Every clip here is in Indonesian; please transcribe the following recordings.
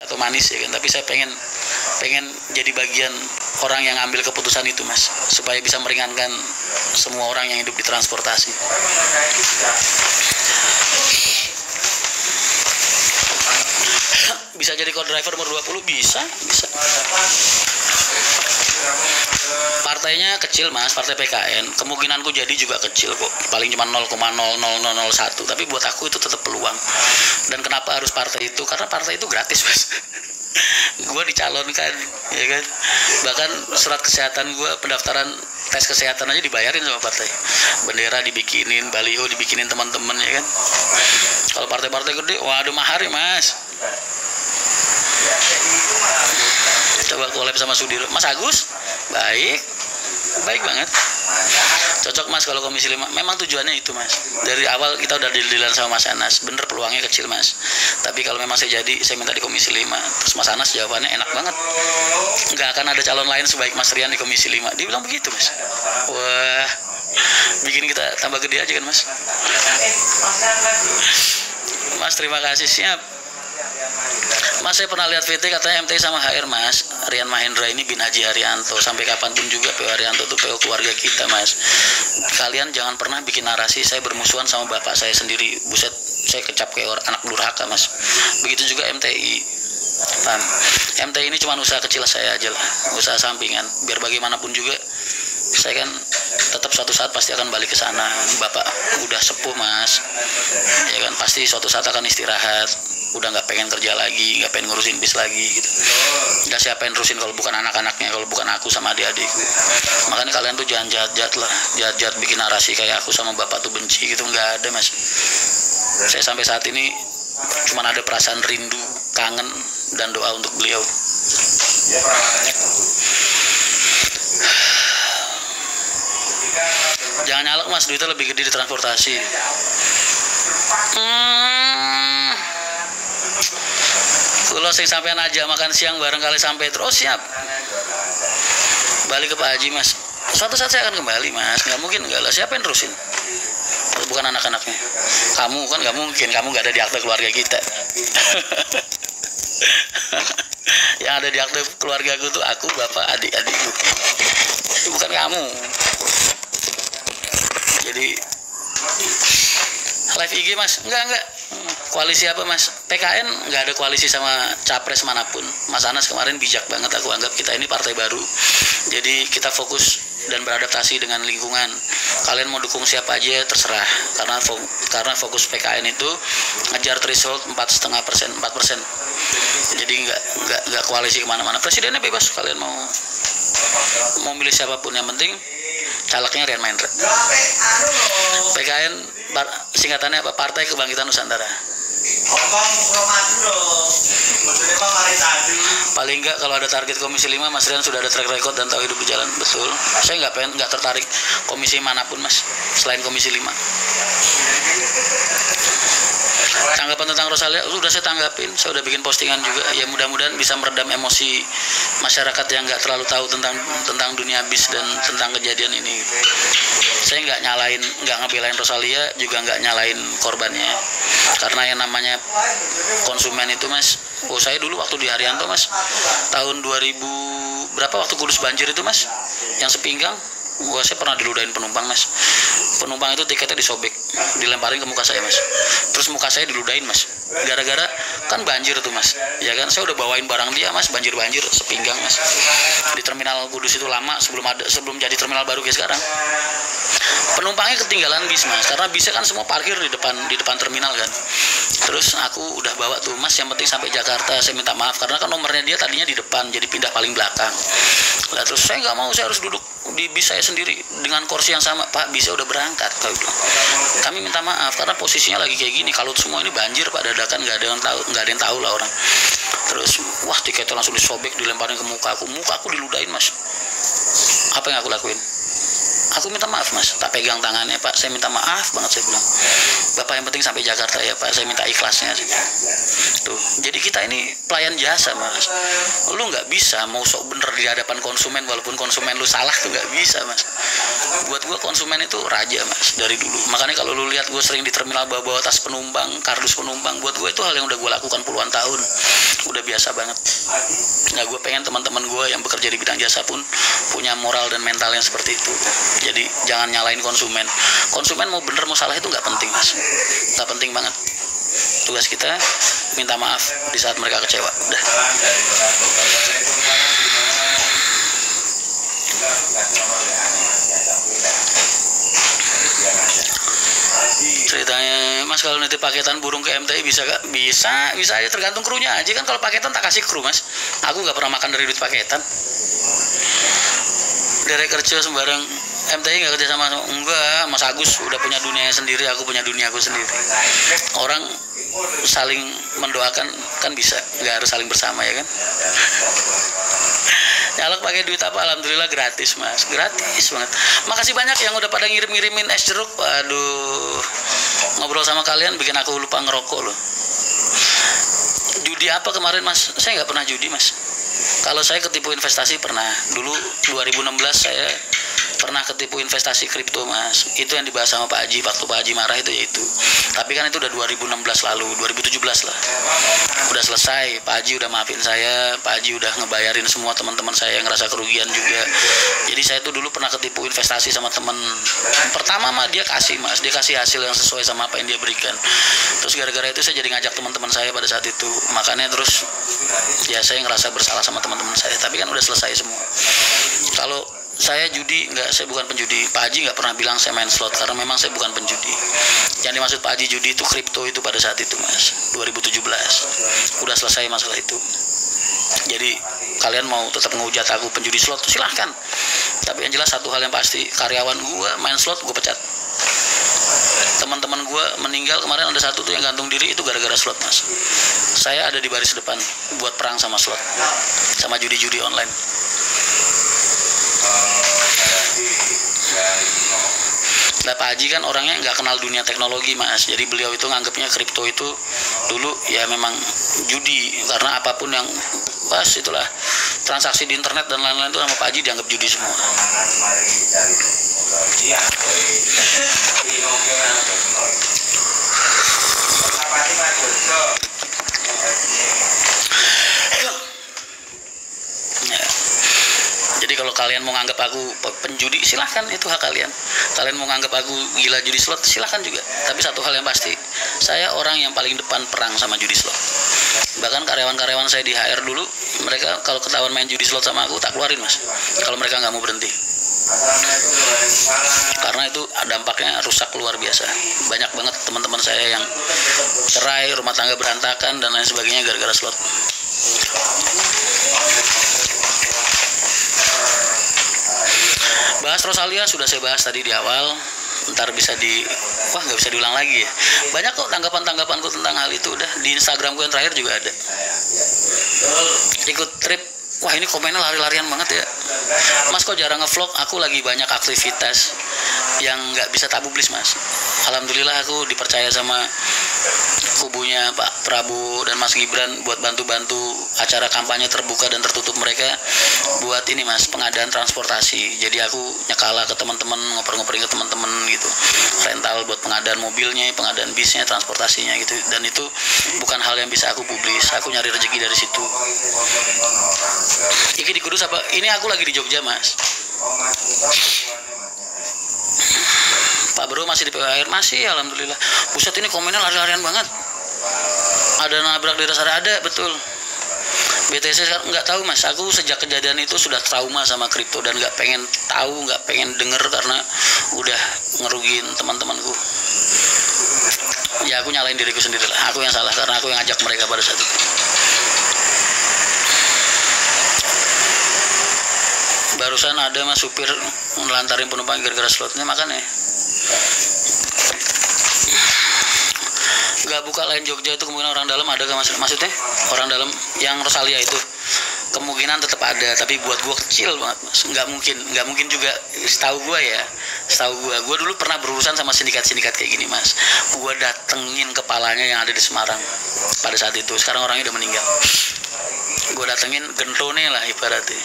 atau manis ya kan, tapi saya pengen jadi bagian orang yang ambil keputusan itu mas, supaya bisa meringankan semua orang yang hidup di transportasi. Bisa jadi co-driver umur 20? Bisa. Partainya kecil mas, partai PKN. Kemungkinanku jadi juga kecil kok, paling cuma 0,00001. Tapi buat aku itu tetap peluang. Dan kenapa harus partai itu? Karena partai itu gratis mas. Gue dicalonkan, ya kan. Bahkan surat kesehatan gue, pendaftaran tes kesehatan aja dibayarin sama partai. Bendera dibikinin, baliho dibikinin teman-teman, ya kan. Kalau partai-partai gede, waduh mahar ya mas. Coba collab sama Sudiro. Mas Agus, baik banget. Cocok mas kalau Komisi 5. Memang tujuannya itu mas. Dari awal kita udah deal-dealan sama Mas Anas. Bener peluangnya kecil mas. Tapi kalau memang saya jadi, saya minta di Komisi 5. Terus Mas Anas jawabannya enak banget. Nggak akan ada calon lain sebaik Mas Rian di Komisi 5. Dia bilang begitu mas. Wah, bikin kita tambah gede aja kan mas. Mas terima kasih, siap. Mas saya pernah lihat VT katanya MTI sama HR mas. Rian Mahendra ini bin Haji Haryanto. Sampai kapanpun juga PO Haryanto itu PO keluarga kita mas. Kalian jangan pernah bikin narasi saya bermusuhan sama bapak saya sendiri. Buset, saya kecap kayak anak durhaka mas. Begitu juga MTI. Paham? MTI ini cuma usaha kecil saya aja lah, usaha sampingan. Biar bagaimanapun juga saya kan tetap suatu saat pasti akan balik ke sana. Bapak udah sepuh mas, ya kan, pasti suatu saat akan istirahat. Udah nggak pengen kerja lagi, nggak pengen ngurusin bis lagi gitu. Nggak siapa yang nerusin kalau bukan anak-anaknya, kalau bukan aku sama adik-adikku. Makanya kalian tuh jangan jahat-jahat lah, jahat-jahat bikin narasi kayak aku sama bapak tuh benci gitu. Nggak ada mas. Saya sampai saat ini cuma ada perasaan rindu, kangen, dan doa untuk beliau. Jangan nyalak mas, duitnya lebih gede di transportasi. Kalau sing sampean aja makan siang bareng kali sampai terus, siap. Balik ke Pak Haji mas. Suatu saat saya akan kembali mas. Nggak mungkin nggak lah. Siapa yang terusin? Bukan anak-anaknya. Kamu kan nggak mungkin. Kamu nggak ada di akte keluarga kita. Yang ada di akte keluarga gue tuh aku, bapak, adik-adikku. Itu bukan kamu. Jadi live IG mas, enggak. Koalisi apa mas? PKN nggak ada koalisi sama capres manapun. Mas Anas kemarin bijak banget, aku anggap kita ini partai baru. Jadi kita fokus dan beradaptasi dengan lingkungan. Kalian mau dukung siapa aja terserah. Karena fokus PKN itu ngejar threshold 4,5%, 4%. Jadi nggak koalisi kemana-mana. Presidennya bebas, kalian mau milih siapapun, yang penting calegnya Rian Mahendra. PKN singkatannya apa? Partai Kebangkitan Nusantara. Paling enggak kalau ada target Komisi 5, Mas Rian sudah ada track record dan tahu hidup berjalan. Betul. Saya nggak tertarik komisi manapun mas, selain Komisi 5. Tanggapan tentang Rosalia udah saya tanggapin, saya udah bikin postingan juga. Ya mudah-mudahan bisa meredam emosi masyarakat yang nggak terlalu tahu tentang dunia bis dan tentang kejadian ini. Saya nggak ngebelain Rosalia, juga nggak nyalain korbannya. Karena yang namanya konsumen itu mas, saya dulu waktu di Haryanto mas, tahun 2000 berapa waktu Kudus banjir itu mas, yang sepinggang, saya pernah diludahin penumpang mas. Penumpang itu tiketnya disobek, dilemparin ke muka saya mas. Terus muka saya diludahin mas, gara-gara kan banjir tuh mas, ya kan, saya udah bawain barang dia mas, banjir sepinggang mas. Di terminal Kudus itu lama, sebelum jadi terminal baru kayak sekarang. Penumpangnya ketinggalan bis mas, karena bisnya kan semua parkir di depan terminal kan. Terus aku udah bawa tuh mas, yang penting sampai Jakarta, saya minta maaf karena kan nomornya dia tadinya di depan, jadi pindah paling belakang. Lah terus saya nggak mau, saya harus duduk di bis saya sendiri dengan kursi yang sama. Pak, bisnya udah berangkat, kami minta maaf karena posisinya lagi kayak gini. Kalau semua ini banjir pak, dadakan, nggak ada yang tahu lah orang. Terus wah, tiketnya langsung disobek, dilemparin ke muka aku diludahin mas. Apa yang aku lakuin? Aku minta maaf mas, tak pegang tangannya, Pak, saya minta maaf banget, saya bilang, Bapak yang penting sampai Jakarta ya Pak, saya minta ikhlasnya. Tuh, jadi kita ini pelayan jasa mas. Lu nggak bisa mau sok bener di hadapan konsumen walaupun konsumen lu salah tuh, nggak bisa mas. Buat gue konsumen itu raja mas dari dulu. Makanya kalau lu lihat gue sering di terminal bawa tas penumpang, kardus penumpang, buat gue itu hal yang udah gue lakukan puluhan tahun, udah biasa banget. Nah gue pengen teman-teman gue yang bekerja di bidang jasa pun punya moral dan mental yang seperti itu. Jadi jangan nyalain konsumen. Konsumen mau bener mau salah itu nggak penting mas, nggak penting banget. Tugas kita minta maaf di saat mereka kecewa. Udah. Ceritanya mas kalau nitip paketan burung ke MTI bisa gak? Bisa aja, tergantung krunya aja kan. Kalau paketan tak kasih kru mas, aku nggak pernah makan dari duit paketan. Dari kerja sembarang MTI nggak kerja sama, enggak. Mas Agus udah punya dunia sendiri, aku punya dunia aku sendiri. Orang saling mendoakan kan bisa, nggak harus saling bersama ya kan. Nyalak pakai duit apa? Alhamdulillah gratis mas, gratis banget. Makasih banyak yang udah pada ngirimin es jeruk. Waduh, ngobrol sama kalian bikin aku lupa ngerokok loh. Judi apa kemarin mas? Saya nggak pernah judi mas. Kalau saya ketipu investasi pernah. Dulu 2016 saya pernah ketipu investasi kripto mas. Itu yang dibahas sama Pak Haji waktu Pak Haji marah itu ya itu. Tapi kan itu udah 2016 lalu, 2017 lah. Udah selesai, Pak Haji udah maafin saya, Pak Haji udah ngebayarin semua teman-teman saya yang ngerasa kerugian juga. Jadi saya tuh dulu pernah ketipu investasi sama temen. Pertama mah dia kasih mas, dia kasih hasil yang sesuai sama apa yang dia berikan. Terus gara-gara itu saya jadi ngajak teman-teman saya pada saat itu. Makanya terus ya saya ngerasa bersalah sama teman-teman saya. Tapi kan udah selesai semua. Kalau saya judi, enggak, saya bukan penjudi. Pak Haji nggak pernah bilang saya main slot karena memang saya bukan penjudi. Yang dimaksud Pak Haji judi itu kripto itu pada saat itu mas, 2017. Udah selesai masalah itu. Jadi kalian mau tetap ngehujat aku penjudi slot silahkan. Tapi yang jelas satu hal yang pasti, karyawan gue main slot gue pecat. Teman-teman gue meninggal kemarin ada satu tuh yang gantung diri itu gara-gara slot mas. Saya ada di baris depan buat perang sama slot, sama judi-judi online. Nah Pak Haji kan orangnya nggak kenal dunia teknologi mas, jadi beliau itu nganggapnya kripto itu dulu ya memang judi, karena apapun yang pas itulah transaksi di internet dan lain-lain itu sama Pak Haji dianggap judi semua. Jadi kalau kalian mau nganggap aku penjudi silahkan, itu hak kalian. Kalian mau nganggap aku gila judi slot silahkan juga. Tapi satu hal yang pasti, saya orang yang paling depan perang sama judi slot. Bahkan karyawan-karyawan saya di HR dulu, mereka kalau ketahuan main judi slot sama aku tak keluarin mas, kalau mereka nggak mau berhenti. Karena itu dampaknya rusak luar biasa. Banyak banget teman-teman saya yang cerai, rumah tangga berantakan dan lain sebagainya gara-gara slot. Bahas Rosalia sudah saya bahas tadi di awal. Ntar bisa nggak bisa diulang lagi ya. Banyak kok tanggapan-tanggapanku tentang hal itu, udah di Instagramku yang terakhir juga ada. Ikut trip, wah ini komennya lari-larian banget ya. Mas kok jarang ngevlog? Aku lagi banyak aktivitas yang nggak bisa tak publis mas. Alhamdulillah aku dipercaya sama kubunya Pak Prabowo dan Mas Gibran buat bantu-bantu acara kampanye terbuka dan tertutup mereka buat ini mas, pengadaan transportasi. Jadi aku nyekala ke teman-teman, ngoper-ngoperin ke teman-teman gitu, rental buat pengadaan mobilnya, pengadaan bisnya, transportasinya gitu. Dan itu bukan hal yang bisa aku publis, aku nyari rezeki dari situ. Iki di Kudus apa? Ini aku lagi di Jogja mas. Pak Bro masih di PWR? Masih, alhamdulillah. Buset ini komennya lari-larian banget. Ada nabrak di rest area, ada, betul. BTC sekarang nggak tahu mas, aku sejak kejadian itu sudah trauma sama kripto dan nggak pengen tahu, nggak pengen denger karena udah ngerugiin teman-temanku. Ya aku nyalain diriku sendiri lah, aku yang salah karena aku yang ngajak mereka pada saat itu. Barusan ada mas supir melantarin penumpang gara-gara slotnya, makanya nggak buka lain Jogja itu kemungkinan orang dalam ada kan mas? Maksudnya orang dalam yang Rosalia itu kemungkinan tetap ada, tapi buat gua kecil banget mas. Nggak mungkin juga. Setahu gua dulu pernah berurusan sama sindikat kayak gini mas. Gua datengin kepalanya yang ada di Semarang pada saat itu, sekarang orangnya udah meninggal. Gua datengin gentone lah ibaratnya.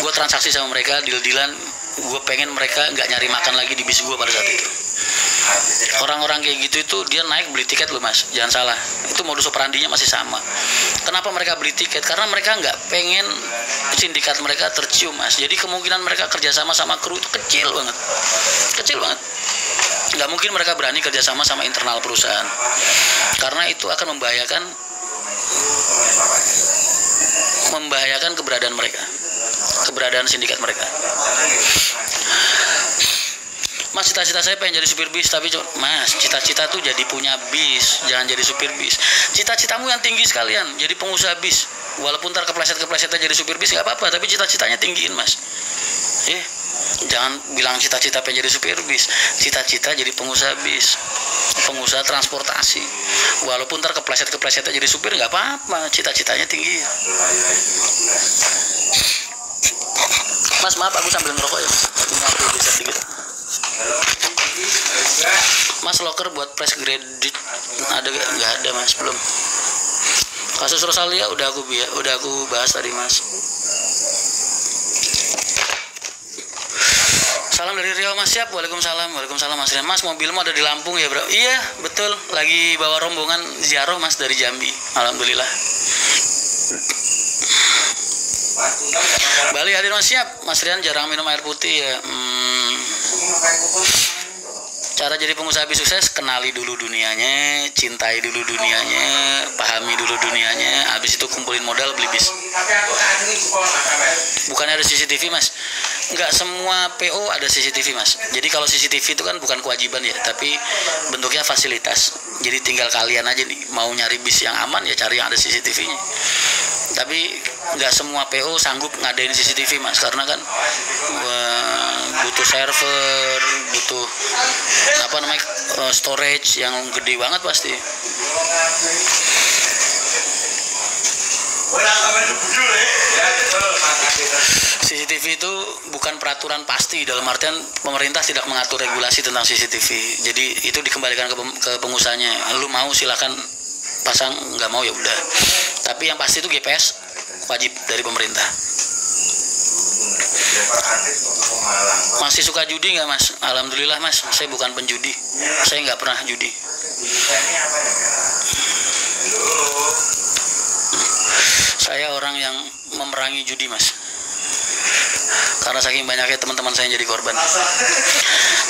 Gua transaksi sama mereka, deal-dealan gue pengen mereka nggak nyari makan lagi di bis gue pada saat itu. Orang-orang kayak gitu itu dia naik beli tiket loh mas, jangan salah, itu modus operandinya masih sama. Kenapa mereka beli tiket? Karena mereka nggak pengen sindikat mereka tercium mas. Jadi kemungkinan mereka kerjasama sama kru itu kecil banget. Nggak mungkin mereka berani kerjasama sama internal perusahaan, karena itu akan membahayakan keberadaan mereka, keberadaan sindikat mereka. Mas, cita-cita saya pengen jadi supir bis, tapi mas, cita-cita tuh jadi punya bis, jangan jadi supir bis. Cita-citamu yang tinggi sekalian, jadi pengusaha bis. Walaupun ntar kepleset-keplesetnya jadi supir bis nggak apa-apa, tapi cita-citanya tinggiin mas. Jangan bilang cita-cita pengen jadi supir bis, cita-cita jadi pengusaha bis, pengusaha transportasi. Walaupun ntar kepleset-keplesetnya jadi supir nggak apa-apa, cita-citanya tinggi. Mas, maaf aku sambil ngerokok ya. Ini aku geser dikit. Mas, loker buat press credit ada nggak? Ada mas, belum. Kasus Rosalia udah aku bahas tadi mas. Salam dari Riau mas. Siap. Waalaikumsalam mas Rian. Mas, mobilmu ada di Lampung ya bro? Iya betul, lagi bawa rombongan ziarah mas dari Jambi, alhamdulillah. Bali hadir mas. Siap. Mas Rian jarang minum air putih ya. Cara jadi pengusaha bis sukses, kenali dulu dunianya, cintai dulu dunianya, pahami dulu dunianya, habis itu kumpulin modal beli bis. Bukannya ada CCTV mas? Nggak semua PO ada CCTV mas. Jadi kalau CCTV itu kan bukan kewajiban ya, tapi bentuknya fasilitas. Jadi tinggal kalian aja nih, mau nyari bis yang aman ya cari yang ada CCTV-nya. Tapi nggak semua PO sanggup ngadain CCTV mas, karena kan butuh server, butuh storage yang gede banget pasti. CCTV itu bukan peraturan pasti, dalam artian pemerintah tidak mengatur regulasi tentang CCTV. Jadi itu dikembalikan ke pengusahanya. Lu mau silakan pasang, nggak mau ya udah. Tapi yang pasti itu GPS wajib dari pemerintah. Masih suka judi nggak mas? Alhamdulillah mas, saya bukan penjudi, saya nggak pernah judi. Saya orang yang memerangi judi mas, karena saking banyaknya teman-teman saya yang jadi korban.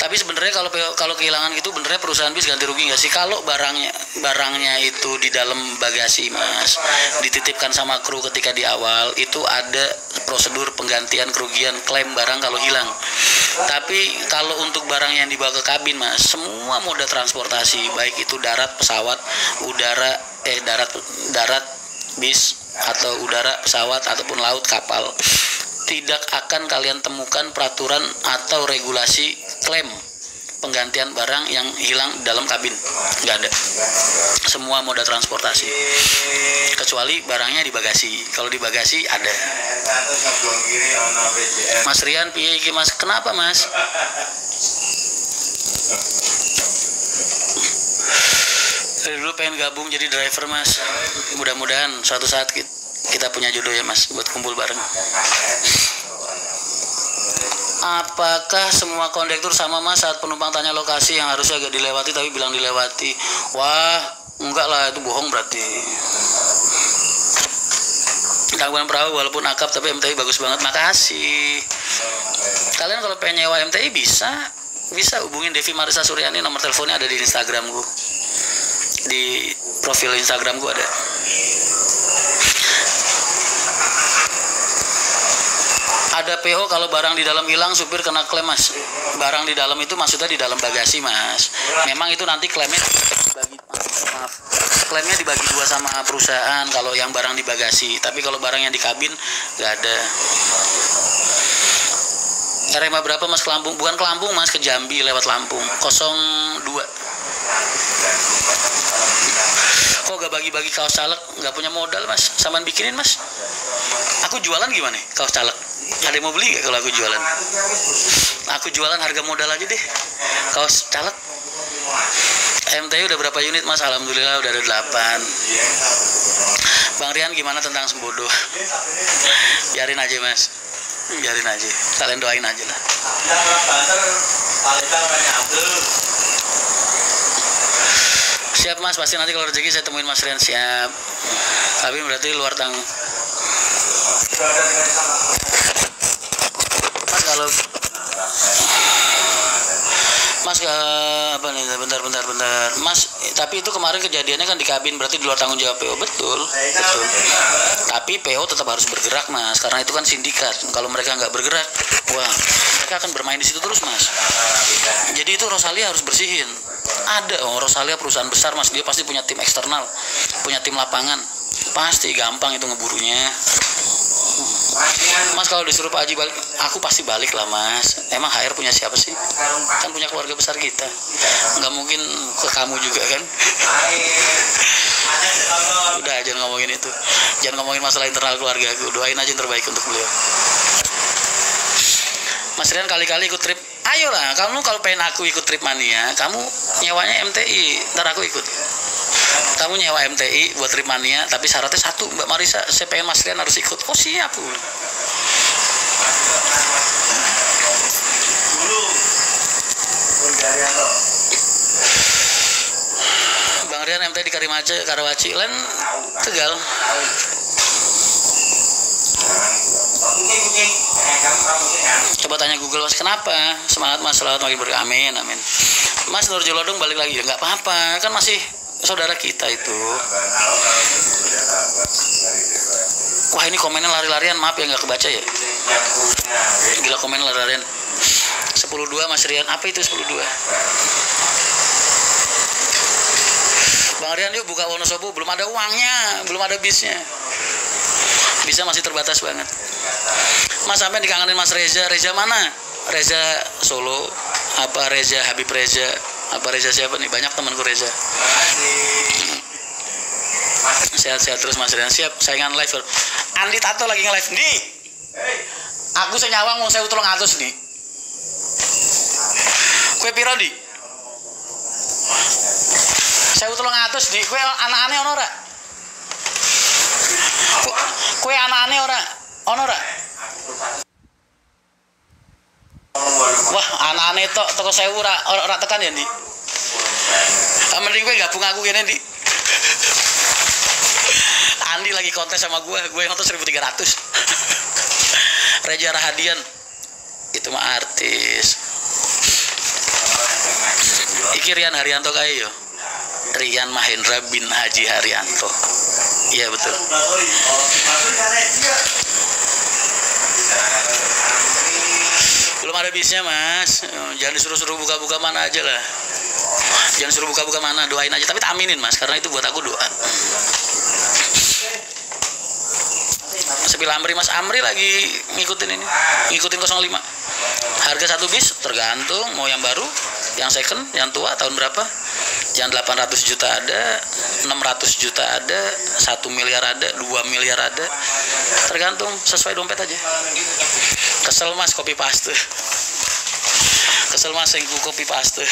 Tapi sebenarnya kalau kehilangan gitu, benernya perusahaan bis ganti rugi nggak sih? Kalau barangnya itu di dalam bagasi mas, dititipkan sama kru ketika di awal, itu ada prosedur penggantian kerugian, klaim barang kalau hilang. Tapi kalau untuk barang yang dibawa ke kabin mas, semua moda transportasi, baik itu darat, pesawat, udara, darat, bis, atau udara, pesawat, ataupun laut, kapal, tidak akan kalian temukan peraturan atau regulasi klaim penggantian barang yang hilang dalam kabin. Nggak ada. Semua moda transportasi, kecuali barangnya di bagasi. Kalau di bagasi ada. Mas Rian, piye iki mas? Kenapa mas? Dari dulu pengen gabung jadi driver mas. Mudah-mudahan suatu saat kita punya jodoh ya mas, buat kumpul bareng. Apakah semua kondektur sama mas saat penumpang tanya lokasi yang harusnya agak dilewati tapi bilang dilewati? Wah, enggak lah, itu bohong berarti. Gangguan perahu walaupun akap tapi MTI bagus banget. Makasih. Kalian kalau pengen nyewa MTI bisa hubungin Devi Marisa Suryani, nomor teleponnya ada di Instagramku. Di profil Instagramku ada. Ada PO kalau barang di dalam hilang supir kena klaim mas. Barang di dalam itu maksudnya di dalam bagasi mas. Memang itu nanti klaimnya dibagi dua sama perusahaan kalau yang barang di bagasi. Tapi kalau barang yang di kabin nggak ada. RMA berapa mas ke Lampung? Bukan ke Lampung mas, ke Jambi lewat Lampung 02. Kok gak bagi-bagi kaos caleg? Gak punya modal mas, samaan bikinin mas. Aku jualan gimana kaos caleg? Ada yang mau beli gak kalau aku jualan? Aku jualan harga modal aja deh, kaos caleg. MTI udah berapa unit mas? Alhamdulillah udah ada 8. Bang Rian gimana tentang Sembodo? Biarin aja mas. biarin aja, kalian doain aja lah. Siap Mas, pasti nanti kalau rezeki saya temuin Mas Rian. Siap, tapi berarti luar tanggung. Mas kalau Mas apa nih, bentar Mas, tapi itu kemarin kejadiannya kan di kabin, berarti di luar tanggung jawab PO. Betul. Tapi PO tetap harus bergerak Mas, karena itu kan sindikat. Kalau mereka nggak bergerak, wah mereka akan bermain di situ terus Mas. Jadi itu Rosalia harus bersihin. Ada Rosalia perusahaan besar Mas, dia pasti punya tim eksternal, punya tim lapangan, pasti gampang itu ngeburunya. Mas kalau disuruh Pak Haji balik, aku pasti balik lah Mas. Emang HR punya siapa sih? Kan punya keluarga besar kita. Nggak mungkin ke kamu juga kan? Udah, jangan ngomongin itu. Jangan ngomongin masalah internal keluarga aku. Doain aja yang terbaik untuk beliau. Mas Rian kali-kali ikut trip. Ayolah, kamu kalau pengen aku ikut trip mania, kamu nyewanya MTI, ntar aku ikut. Kamu nyewa MTI buat trip mania, tapi syaratnya satu, Mbak Marisa, saya pengen Mas Rian harus ikut. Oh siap. Bang Rian MTI di Karawaci, Len Tegal. Coba tanya Google Mas, kenapa? Semangat Mas, selamat makin berkah. Amin. Mas Nur Jolodong balik lagi ya, nggak apa-apa, kan masih saudara kita itu. Wah ini komennya lari-larian, maaf ya nggak kebaca ya. Gila komen lari-larian. 10.2 Mas Rian, apa itu 10.2? Bang Rian yuk buka Wonosobo, belum ada uangnya, belum ada bisnya. Bisa masih terbatas banget. Mas sampai dikangenin Mas Reza. Reza mana? Reza Solo, apa Reza Habib Reza, apa Reza siapa nih? Banyak temanku Reza. Sehat-sehat terus Mas Rian. Siap, saingan live. Andi Tato lagi nge-live nih. Aku senyawang mau saya utolong atus nih. Kue piro di? Saya utolong atus di. Kue anak-aneh ono ora? Kue anak-aneh ora? Ono ora? Wah, anak-aneh tok toko sewu ora tekan ya, Ndi. Mending gue gabung aku gini, Ndi. Andi lagi kontes sama gue nonton 1.300. Reza Rahadian itu mah artis. Iki Rian Haryanto kayak yo. Rian Mahendra bin Haji Haryanto. Iya betul. Belum ada bisnya Mas. Jangan disuruh-suruh buka-buka mana aja lah. Jangan suruh buka-buka mana, doain aja. Tapi tak aminin Mas, karena itu buat aku doa. Sepi Lamri Mas Amri lagi ngikutin 05. Harga satu bis tergantung mau yang baru, yang second, yang tua tahun berapa. Yang 800 juta ada, 600 juta ada, 1 miliar ada, 2 miliar ada. Tergantung sesuai dompet aja. Kesel Mas copy paste. Kesel Mas yang copy paste.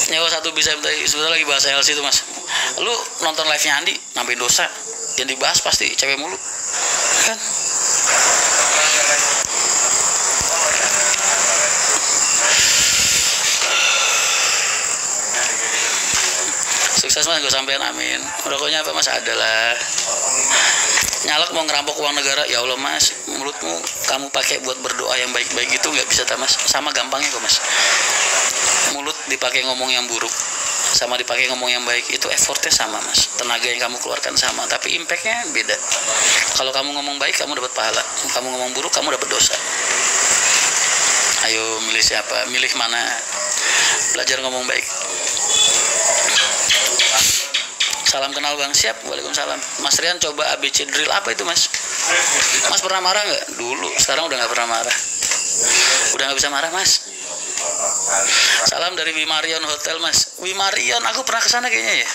Nyewa satu bisa sebetulnya lagi bahas LC itu Mas. Lu nonton live-nya Andi nambahin dosa. Yang dibahas pasti cewek mulu. Kan? Sukses Mas, gue sampean amin. Rokoknya apa Mas? Adalah nyalek mau ngerampok uang negara. Ya Allah Mas, mulutmu kamu pakai buat berdoa yang baik-baik itu nggak bisa Mas. Sama gampangnya kok Mas. Mulut dipakai ngomong yang buruk sama dipakai ngomong yang baik itu effortnya sama Mas, tenaga yang kamu keluarkan sama, tapi impactnya beda. Kalau kamu ngomong baik kamu dapat pahala, kamu ngomong buruk kamu dapat dosa. Ayo milih siapa, milih mana, belajar ngomong baik. Salam kenal Bang. Siap, waalaikumsalam. Mas Rian coba ABC drill. Apa itu Mas? Mas pernah marah nggak? Dulu, sekarang udah nggak pernah marah. Udah nggak bisa marah Mas. Salam dari Wimarion Hotel Mas. Wimarion, aku pernah kesana kayaknya ya.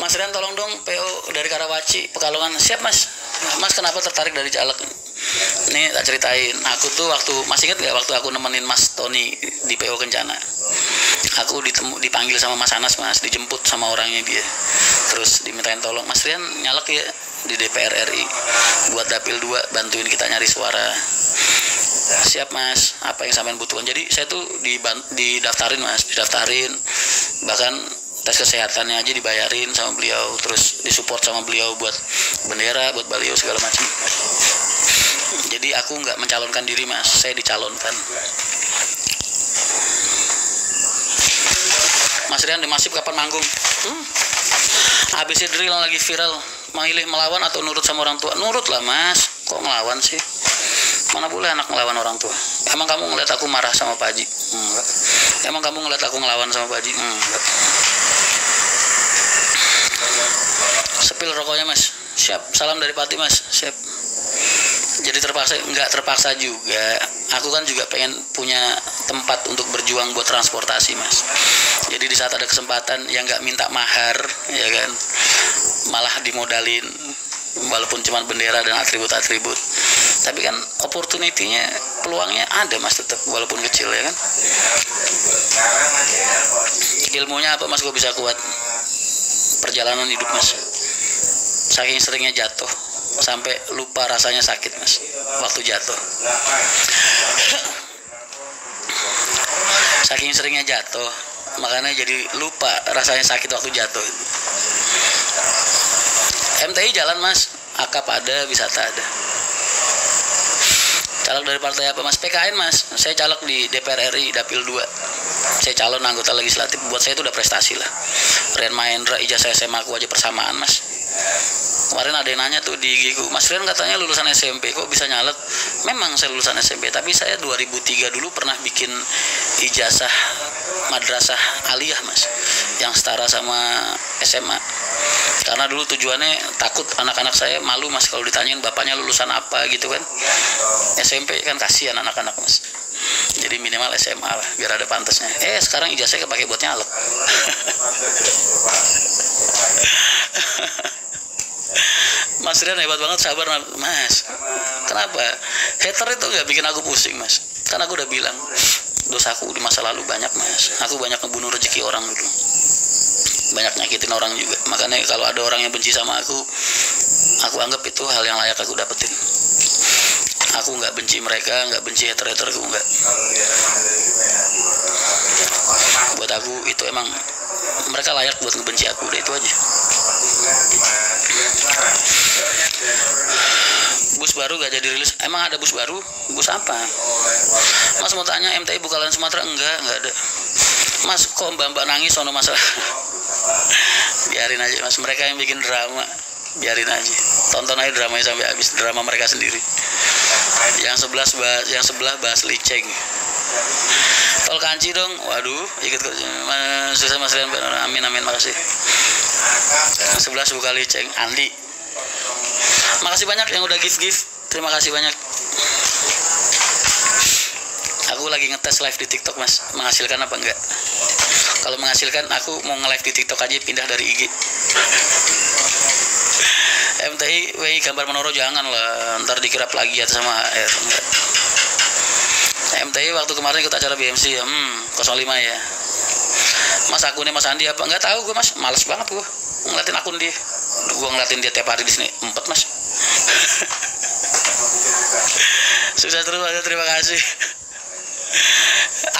Mas Rian tolong dong PO dari Karawaci Pekalongan. Siap Mas. Mas kenapa tertarik dari caleg? Nih tak ceritain, aku tuh waktu masih ingat gak waktu aku nemenin Mas Tony di PO Kencana, aku dipanggil sama Mas Anas mas, dijemput sama orangnya dia, terus dimintain tolong Mas Rian nyalek ya di DPR RI buat dapil 2, bantuin kita nyari suara. Siap mas, apa yang sampean butuhkan. Jadi saya tuh didaftarin mas, bahkan tes kesehatannya aja dibayarin sama beliau, terus disupport sama beliau buat bendera, buat baliho segala macam. Jadi aku nggak mencalonkan diri mas, saya dicalonkan. Mas Rian di Masif kapan manggung? ABC drill lagi viral, milih melawan atau nurut sama orang tua? Nurut lah mas, kok ngelawan sih? Mana boleh anak ngelawan orang tua? Emang kamu ngeliat aku marah sama Pak Haji? Enggak. Emang kamu ngeliat aku ngelawan sama Pak Haji? Enggak. Sepil rokoknya mas. Siap. Salam dari Pati mas. Siap. Jadi nggak terpaksa juga. Aku kan juga pengen punya tempat untuk berjuang buat transportasi mas. Jadi di saat ada kesempatan yang nggak minta mahar, ya kan, malah dimodalin, walaupun cuma bendera dan atribut-atribut. Tapi kan opportunity-nya, peluangnya ada mas tetap, walaupun kecil ya kan. Ilmunya apa mas kok bisa kuat? Perjalanan hidup mas. Saking seringnya jatuh sampai lupa rasanya sakit mas waktu jatuh. Saking seringnya jatuh makanya jadi lupa rasanya sakit waktu jatuh. MTI jalan mas, akap ada, wisata ada. Caleg dari partai apa mas? PKN mas, saya caleg di DPR RI Dapil 2. Saya calon anggota legislatif, buat saya itu udah prestasi lah. Rian Mahendra ijazah SMA aku aja persamaan mas. Kemarin ada yang nanya tuh di Gigu, Mas Rian katanya lulusan SMP, kok bisa nyalek? Memang saya lulusan SMP, tapi saya 2003 dulu pernah bikin ijazah madrasah aliyah mas, yang setara sama SMA. Karena dulu tujuannya takut anak-anak saya malu mas kalau ditanyain bapaknya lulusan apa gitu kan. SMP kan kasihan anak-anak mas. Jadi minimal SMA lah biar ada pantasnya. Sekarang ijazahnya kepake buat nyalek. Mas Rian hebat banget, sabar mas. Kenapa? Hater itu nggak bikin aku pusing mas. Kan aku udah bilang dosaku di masa lalu banyak mas. Aku banyak ngebunuh rezeki orang dulu, banyak nyakitin orang juga. Makanya kalau ada orang yang benci sama aku anggap itu hal yang layak aku dapetin. Aku nggak benci mereka, nggak benci hater-haterku, nggak. Buat aku itu emang mereka layak buat ngebenci aku, udah itu aja. Bus baru gak jadi rilis. Emang ada bus baru? Bus apa? Mas mau tanya, MTI Bukalan Sumatera? Enggak ada. Mas kok mbak nangis sono masalah? Biarin aja mas, mereka yang bikin drama, biarin aja, tonton aja dramanya sampai habis, drama mereka sendiri. Yang sebelah bahas liceng. Tol Kanci dong, waduh, ikut susah mas Rian, amin makasih. 11 buka liceng, Andi. Makasih banyak yang udah give, terima kasih banyak. Aku lagi ngetes live di TikTok mas, menghasilkan apa enggak? Kalau menghasilkan, aku mau nge-live di TikTok aja, pindah dari IG. MTI, WI gambar Menoro jangan lah, ntar dikira plagiat sama HR. Enggak. MTI waktu kemarin ikut acara BMC ya, 05 ya. Mas akunnya Mas Andi apa? Enggak tahu gue mas, males banget gue ngeliatin akun dia. Gue ngeliatin dia tiap hari di sini, 4 mas. Sukses terus mas, terima kasih.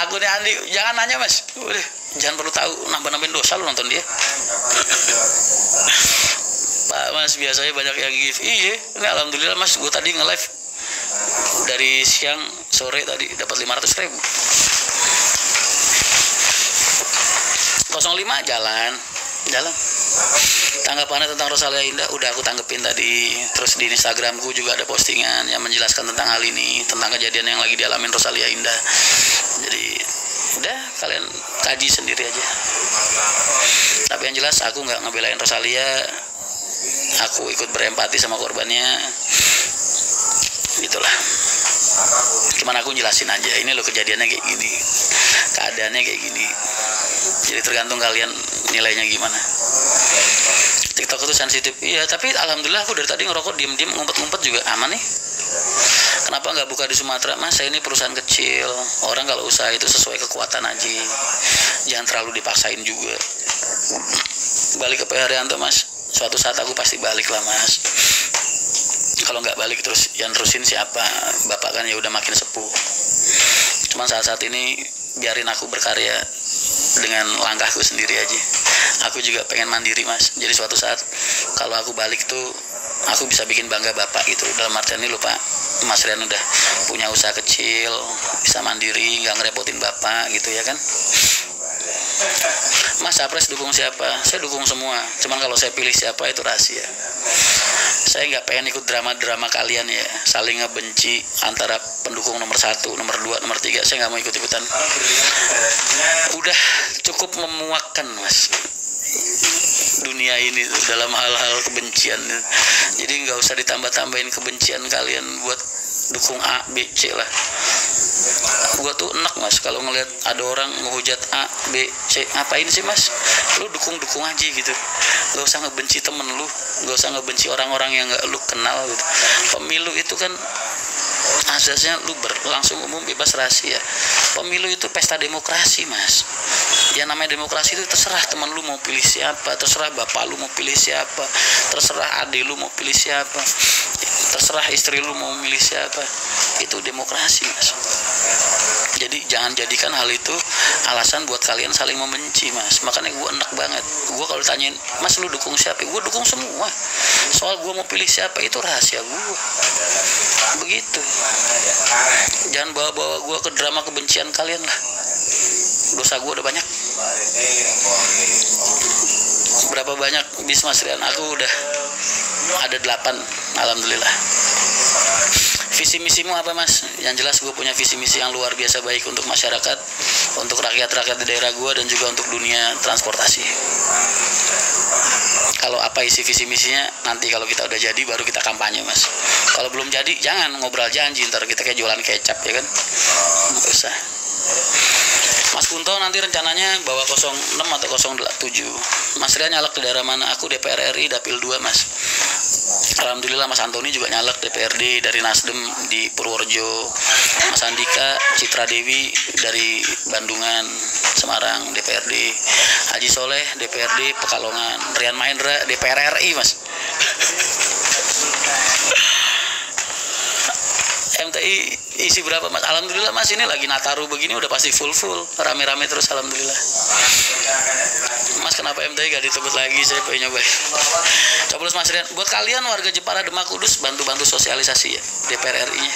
Akunnya Andi, jangan nanya mas, udah jangan perlu tahu, nambah-nambahin dosa lu nonton dia. Pak mas, biasanya banyak yang give. Iya, ini alhamdulillah mas, gue tadi nge-live dari siang sore tadi dapat 500.000. 05 jalan. Tanggapannya tentang Rosalia Indah udah aku tanggepin tadi. Terus di Instagramku juga ada postingan yang menjelaskan tentang hal ini, tentang kejadian yang lagi dialamin Rosalia Indah. Jadi udah kalian kaji sendiri aja. Tapi yang jelas aku nggak ngebelain Rosalia, aku ikut berempati sama korbannya, gitulah. Cuman aku jelasin aja, ini loh kejadiannya kayak gini, keadaannya kayak gini. Jadi tergantung kalian nilainya gimana. TikTok itu sensitif, iya. Tapi alhamdulillah aku dari tadi ngerokok diem-diem, ngumpet-ngumpet juga aman nih. kenapa nggak buka di Sumatera? Mas, saya ini perusahaan kecil, orang kalau usaha itu sesuai kekuatan aja, jangan terlalu dipaksain juga. Balik ke Pak Haryanto, Mas, suatu saat aku pasti balik lah, Mas. Kalau nggak balik terus yang terusin siapa? Bapak kan ya udah makin sepuh. Cuman saat ini biarin aku berkarya dengan langkahku sendiri aja. Aku juga pengen mandiri, Mas. Jadi suatu saat kalau aku balik tuh aku bisa bikin bangga Bapak gitu. Dalam artian ini lupa Mas Rian udah punya usaha kecil, bisa mandiri, nggak ngerepotin Bapak gitu ya kan. Mas Capres dukung siapa? Saya dukung semua. Cuman kalau saya pilih siapa itu rahasia. Saya nggak pengen ikut drama-drama kalian ya, saling ngebenci antara pendukung nomor 1, nomor 2, nomor 3. Saya nggak mau ikut-ikutan. Udah cukup memuakkan, Mas, dunia ini dalam hal-hal kebencian. Jadi nggak usah ditambah-tambahin kebencian kalian buat dukung A, B, C lah. Gua tuh enak, Mas, kalau ngeliat ada orang ngehujat A, B, C. Ngapain sih, Mas? Lu dukung-dukung aja gitu. Gak usah ngebenci temen lu, gak usah ngebenci orang-orang yang gak lu kenal gitu. Pemilu itu kan asasnya lu berlangsung umum, bebas, rahasia. Pemilu itu pesta demokrasi, Mas. Yang namanya demokrasi itu terserah teman lu mau pilih siapa, terserah bapak lu mau pilih siapa, terserah adik lu mau pilih siapa, terserah istri lu mau milih siapa. Itu demokrasi, Mas. Jadi jangan jadikan hal itu alasan buat kalian saling membenci, Mas. Makanya gue enak banget. Gue kalau tanyain, Mas lu dukung siapa? Gue dukung semua. Soal gue mau pilih siapa itu rahasia gue. Begitu. Jangan bawa-bawa gue ke drama kebencian kalian lah. Dosa gue udah banyak. Berapa banyak bis Mas Rian? Aku udah ada 8, alhamdulillah. Visi misimu apa, Mas? Yang jelas gue punya visi misi yang luar biasa baik untuk masyarakat, untuk rakyat-rakyat di daerah gue, dan juga untuk dunia transportasi. Kalau apa isi visi misinya nanti kalau kita udah jadi baru kita kampanye, Mas. Kalau belum jadi jangan ngobrol janji, ntar kita kayak jualan kecap ya kan. Nggak usah. Mas Kunto nanti rencananya bawa 06 atau 07. Mas Rian nyalek di daerah mana? Aku DPR RI Dapil 2, Mas. Alhamdulillah Mas Antoni juga nyalek DPRD dari Nasdem di Purworejo. Mas Andika Citra Dewi dari Bandungan, Semarang DPRD. Haji Soleh DPRD Pekalongan. Rian Mahendra DPR RI, Mas. MTI isi berapa, Mas? Alhamdulillah, Mas, ini lagi Nataru begini udah pasti full rame-rame terus, alhamdulillah. Mas, kenapa MTI gak ditebut lagi? Saya pengen nyobain. Coblos Mas Rian. Buat kalian warga Jepara Demak Kudus, bantu-bantu sosialisasi ya DPR RI nya.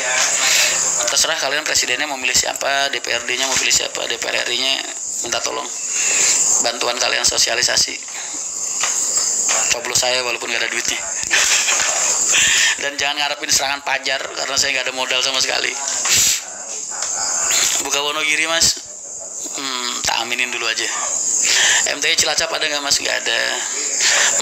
Terserah kalian presidennya mau milih siapa, DPRD-nya mau pilih siapa, DPR RI-nya minta tolong bantuan kalian sosialisasi. Coblos saya walaupun gak ada duitnya. Dan jangan ngarepin serangan pajar karena saya nggak ada modal sama sekali. Buka Wonogiri, Mas. Tak aminin dulu aja. MTI Cilacap ada nggak, Mas? Nggak ada.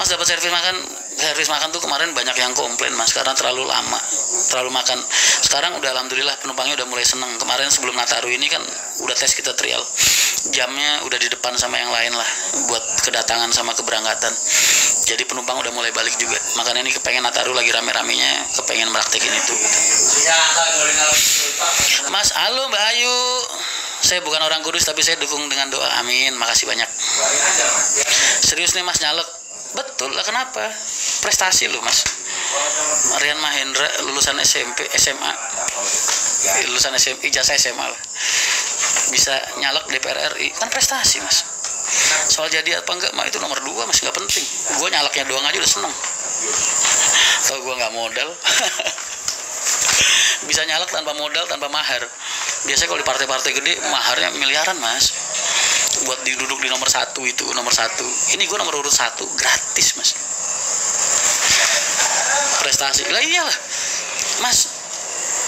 Mas dapat servis makan. Servis makan tuh kemarin banyak yang komplain, Mas, karena terlalu lama, terlalu makan. Sekarang udah alhamdulillah penumpangnya udah mulai seneng. Kemarin sebelum Nataru ini kan udah tes kita trial. Jamnya udah di depan sama yang lain lah buat kedatangan sama keberangkatan. Jadi penumpang udah mulai balik juga. Makanya ini kepengen Nataru lagi rame-ramenya, kepengen meraktekin itu. Mas, halo Mbak Ayu. Saya bukan orang Kudus tapi saya dukung dengan doa. Amin. Makasih banyak. Serius nih, Mas, nyalek. Betul lah, kenapa? Prestasi lu, Mas. Rian Mahendra lulusan SMP, SMA. Lulusan SMP, ijazah SMA lah. Bisa nyalek DPR RI, kan prestasi, Mas. Soal jadi apa enggak mah itu nomor 2, Mas, nggak penting. Gue nyaleknya doang aja udah seneng. Kalau gue nggak modal. Bisa nyalek tanpa modal, tanpa mahar. Biasanya kalau di partai-partai gede maharnya miliaran, Mas. Buat duduk di nomor 1 itu, nomor 1. Ini gue nomor urut 1 gratis, Mas. Prestasi. Lah iyalah, Mas.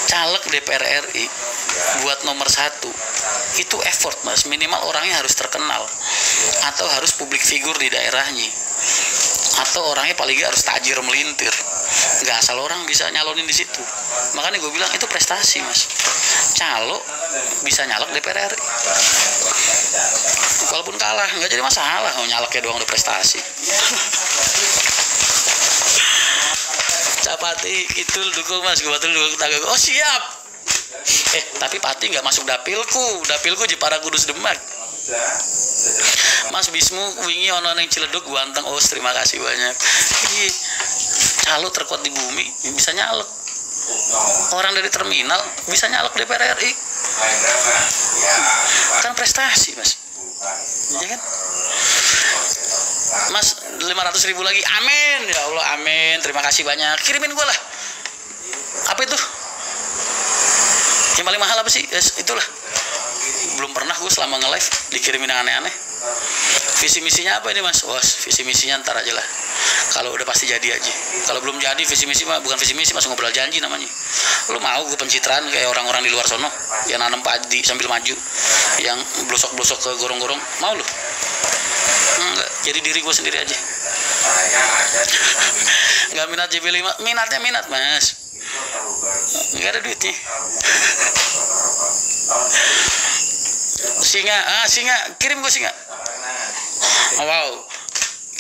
Caleg DPR RI buat nomor 1 itu effort, Mas. Minimal orangnya harus terkenal atau harus publik figur di daerahnya, atau orangnya paling gak harus tajir melintir. Nggak asal orang bisa nyalonin di situ. Makanya gue bilang itu prestasi, Mas. Calo bisa nyalek DPR RI. Walaupun kalah nggak jadi masalah, nyaleknya doang udah prestasi. Capati itu dukung, Mas. Gue betul dukung tetangga. Oh siap. Tapi Pati nggak masuk dapilku Jepara Kudus Demak. Mas Bismu wingi ono ning Ciledug Guanteng. Oh, terima kasih banyak. Ih, calo terkuat di bumi bisa nyalek. Orang dari terminal bisa nyalek DPR RI. Kan prestasi, Mas. Ya kan? Mas 500.000 lagi. Amin. Ya Allah, amin. Terima kasih banyak. Kirimin gue lah. Apa itu? Yang paling mahal apa sih? Yes, itulah. Belum pernah gue selama nge-live dikirimin yang aneh-aneh. Visi misinya apa ini, Mas? Visi misinya ntar aja lah. Kalau udah pasti jadi aja. Kalau belum jadi visi misi mah bukan visi misi, Mas, ngobrol janji namanya. Lu mau gue pencitraan kayak orang-orang di luar sono yang nanam padi sambil maju, yang blosok-blosok ke gorong-gorong, mau lu? Enggak, jadi diri gue sendiri aja. Enggak minat JB5, minatnya minat, Mas. Enggak ada duitnya. Singa, kirim gue singa. Wow,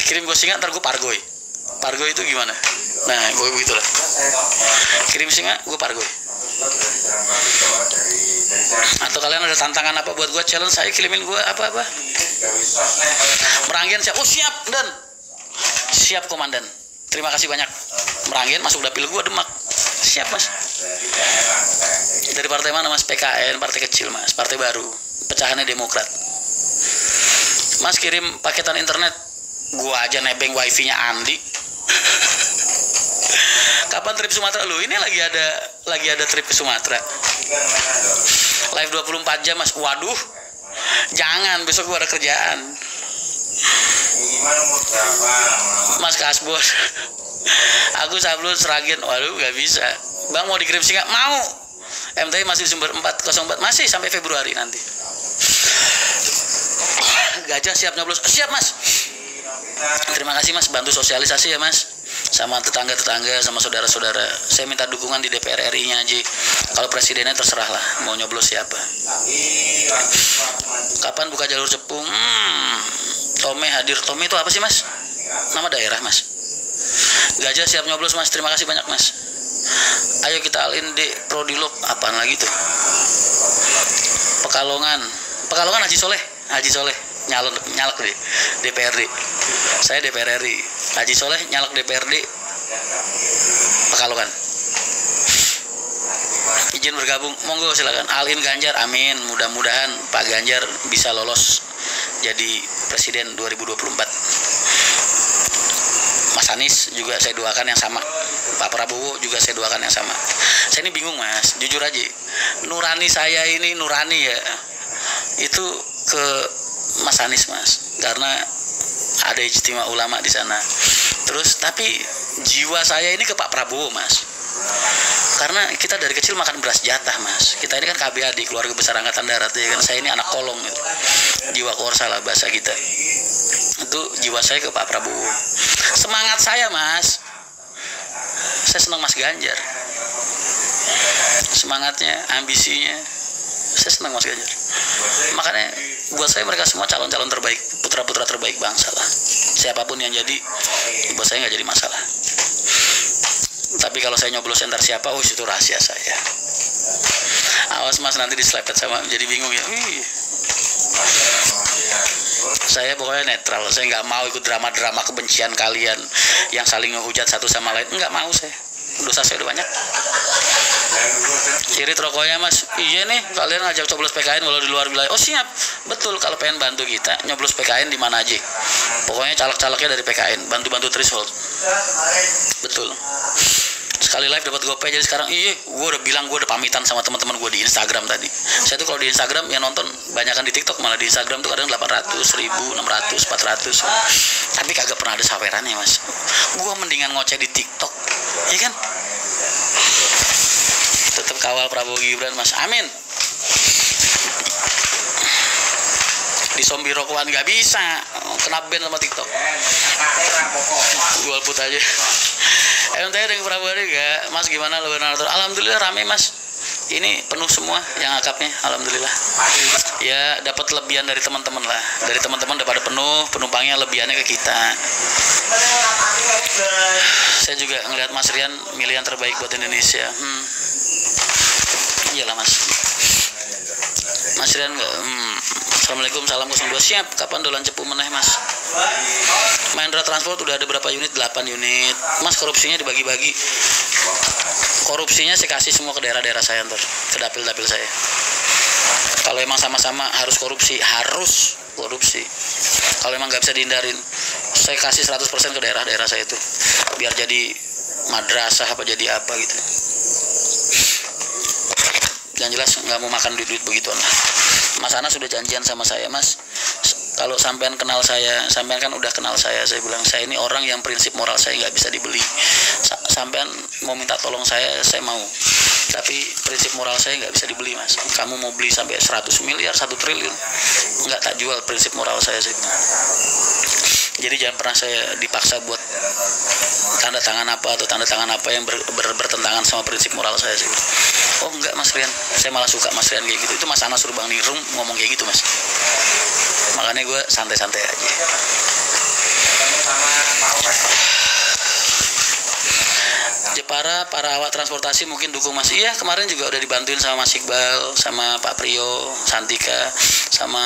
kirim gue singa, ntar gue pargoy. Pargoy itu gimana? Nah, gue begitulah. Kirim singa, gue pargoy. Atau kalian ada tantangan apa buat gue, challenge saya, kirimin gue apa-apa. Meranggen siap. Oh, siap, Dan. Siap, Komandan. Terima kasih banyak. Meranggen masuk dapil gue Demak. Siap, Mas. Dari partai mana, Mas? PKN, partai kecil, Mas. Partai baru. Pecahannya Demokrat. Mas kirim paketan internet. Gua aja nebeng wifi-nya Andi. Kapan trip Sumatera lu? Ini lagi ada trip ke Sumatera. Live 24 jam, Mas. Waduh. Jangan, besok gua ada kerjaan. Mas Kasbos. Aku sablon Seragen. Waduh, gak bisa. Bang mau dikirim singa? Mau. MTI masih sumber 404, masih sampai Februari nanti. Gajah siap nyoblos. Siap, Mas. Terima kasih, Mas, bantu sosialisasi ya, Mas, sama tetangga-tetangga, sama saudara-saudara. Saya minta dukungan di DPR RI-nya aja. Kalau presidennya terserah lah mau nyoblos siapa. Kapan buka jalur Cepung? Tome hadir. Tome itu apa sih, Mas? Nama daerah, Mas. Gajah siap nyoblos, Mas. Terima kasih banyak, Mas. Ayo kita alin di Prodilog. Apaan lagi tuh? Pekalongan Haji Soleh nyalek di DPRD. Saya DPR RI. Haji Soleh nyalek DPRD Pekalongan. Izin bergabung, monggo silakan. Alin Ganjar, amin. Mudah-mudahan Pak Ganjar bisa lolos jadi presiden 2024. Mas Anies juga saya doakan yang sama. Pak Prabowo juga saya doakan yang sama. Saya ini bingung, Mas, jujur aja. Nurani saya ini ya. Itu ke Mas Anies, Mas, karena ada ijtima ulama di sana. Terus tapi jiwa saya ini ke Pak Prabowo, Mas, karena kita dari kecil makan beras jatah, Mas. Kita ini kan KBAD, keluarga besar angkatan darat, ya kan. Saya ini anak kolong gitu. Jiwa korsa lah bahasa kita. Itu jiwa saya ke Pak Prabowo. Semangat saya, Mas, saya senang Mas Ganjar. Semangatnya, ambisinya, saya senang Mas Ganjar. Makanya buat saya mereka semua calon-calon terbaik, putra-putra terbaik bangsa lah. Siapapun yang jadi, buat saya nggak jadi masalah. Tapi kalau saya nyoblos entar siapa, itu rahasia saya. Awas, Mas, nanti diselepet sama, jadi bingung ya. Saya pokoknya netral. Saya nggak mau ikut drama-drama kebencian kalian yang saling ngehujat satu sama lain. Nggak mau saya. Dosa saya udah banyak. Irit rokoknya, Mas. Iya nih, kalian ngajak coblos PKN walau di luar wilayah. Oh, siap. Betul, kalau pengen bantu kita nyoblos PKN di mana aja. Pokoknya caleg-calegnya dari PKN, bantu-bantu threshold. Betul. Sekali live dapat gopay, jadi sekarang gue udah bilang, gue udah pamitan sama teman-teman gue di Instagram tadi. Saya tuh kalau di Instagram yang nonton banyakan di TikTok, malah di Instagram tuh kadang 800, 1000, 600, 400. Tapi kagak pernah ada sawerannya, Mas. Gue mendingan ngoceh di TikTok, ya kan? Tetap kawal Prabowo Gibran, Mas. Amin. Di zombie rokokan nggak bisa, kena ban sama TikTok. Jual put aja. MTI dengan Prabowo enggak, Mas, gimana lo Bernardo? Alhamdulillah rame, Mas. Ini penuh semua yang akapnya, alhamdulillah. Ya dapat lebihan dari teman-teman lah. Dari teman-teman udah pada penuh, penumpangnya lebihannya ke kita. Saya juga ngelihat Mas Rian milih yang terbaik buat Indonesia. aja lah mas. Mas Rian nggak. Assalamualaikum, salam 02. Siap. Kapan dolan cepu meneh mas? Mahendra Transport udah ada berapa unit? 8 unit. Mas, korupsinya dibagi-bagi. Korupsinya saya kasih semua ke daerah-daerah saya ntar, ke dapil-dapil saya. Kalau emang sama-sama harus korupsi. Kalau emang nggak bisa dihindarin, saya kasih 100% ke daerah-daerah saya itu, biar jadi madrasah apa jadi apa gitu. Yang jelas nggak mau makan duit begituan lah. Mas Anas sudah janjian sama saya, mas, kalau sampean kenal saya, sampean kan udah kenal saya bilang saya ini orang yang prinsip moral saya nggak bisa dibeli. Sampean mau minta tolong saya mau, tapi prinsip moral saya nggak bisa dibeli mas. Kamu mau beli sampai 100 miliar 1 triliun, nggak tak jual prinsip moral saya bilang. Jadi jangan pernah saya dipaksa buat tanda tangan apa yang bertentangan sama prinsip moral saya sih. Oh enggak mas Rian, saya malah suka mas Rian kayak gitu. Itu Mas Anas suruh Bang Nirum ngomong kayak gitu mas. Makanya gue santai-santai aja. Jepara, para awak transportasi mungkin dukung mas. Iya, kemarin juga udah dibantuin sama Mas Iqbal, sama Pak Priyo, Santika, sama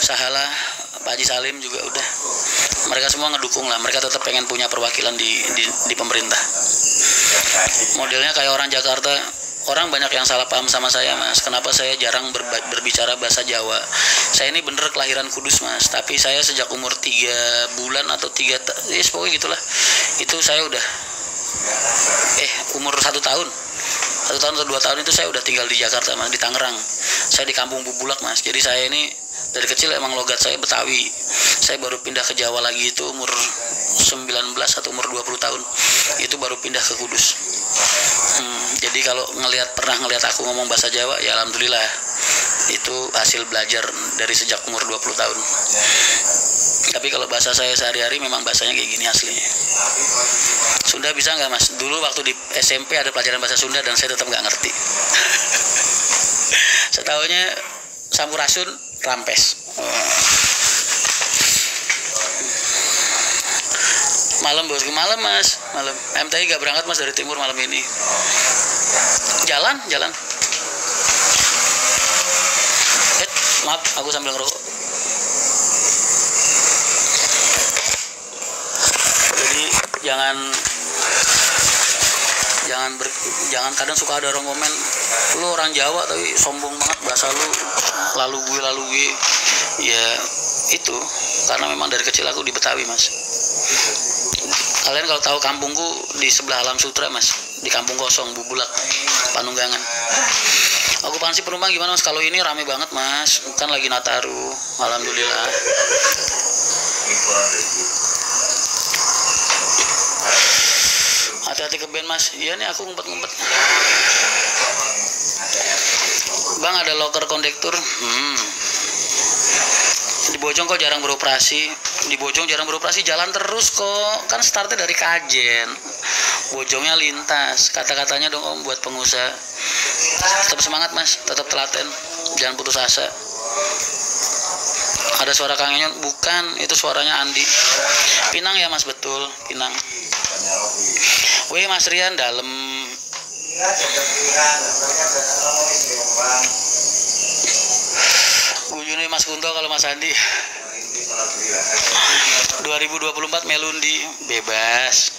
Sahala, Pak Haji Salim juga udah. Mereka semua ngedukung lah. Mereka tetap pengen punya perwakilan di pemerintah. Modelnya kayak orang Jakarta. Orang banyak yang salah paham sama saya mas. Kenapa saya jarang berbicara bahasa Jawa? Saya ini bener kelahiran Kudus mas. Tapi saya sejak umur 3 bulan atau 3 pokoknya gitulah. Itu saya udah umur 1 tahun. 1 tahun atau 2 tahun itu saya udah tinggal di Jakarta mas, di Tangerang. Saya di Kampung Bubulak mas. Jadi saya ini dari kecil emang logat saya Betawi. Saya baru pindah ke Jawa lagi itu umur 19 atau umur 20 tahun. Itu baru pindah ke Kudus. Jadi kalau pernah ngelihat aku ngomong bahasa Jawa, ya alhamdulillah. Itu hasil belajar dari sejak umur 20 tahun. Tapi kalau bahasa saya sehari-hari memang bahasanya kayak gini aslinya. Sunda bisa nggak mas? Dulu waktu di SMP ada pelajaran bahasa Sunda dan saya tetap nggak ngerti. Setahunya Sampurasun Rampes. Malam bosku, malam mas, malam. MTI gak berangkat mas dari timur malam ini. Jalan. Maaf, aku sambil ngerokok. Jadi jangan kadang suka ada orang komen, lu orang Jawa tapi sombong banget bahasa lu, lalu gue. Ya itu karena memang dari kecil aku di Betawi mas. Kalian kalau tahu kampungku di sebelah Alam Sutra mas, di Kampung Kosong Bubulak Panunggangan. Okupansi penumpang gimana mas? Kalau ini rame banget mas, kan lagi Nataru, alhamdulillah. Hati-hati ke band mas. Iya nih aku ngumpet-ngumpet. Bang ada loker kondektur. Di Bojong kok jarang beroperasi. Di Bojong jarang beroperasi, jalan terus kok. Kan startnya dari Kajen. Bojongnya lintas. Kata-katanya dong om buat pengusaha. Tetap semangat mas, tetap telaten. Jangan putus asa. Ada suara Kang Enyon? Bukan, itu suaranya Andi. Pinang ya mas, betul, Pinang. Wih mas Rian, dalam. Ujungnya Mas Kunto kalau Mas Andi. 2024 Melundi bebas.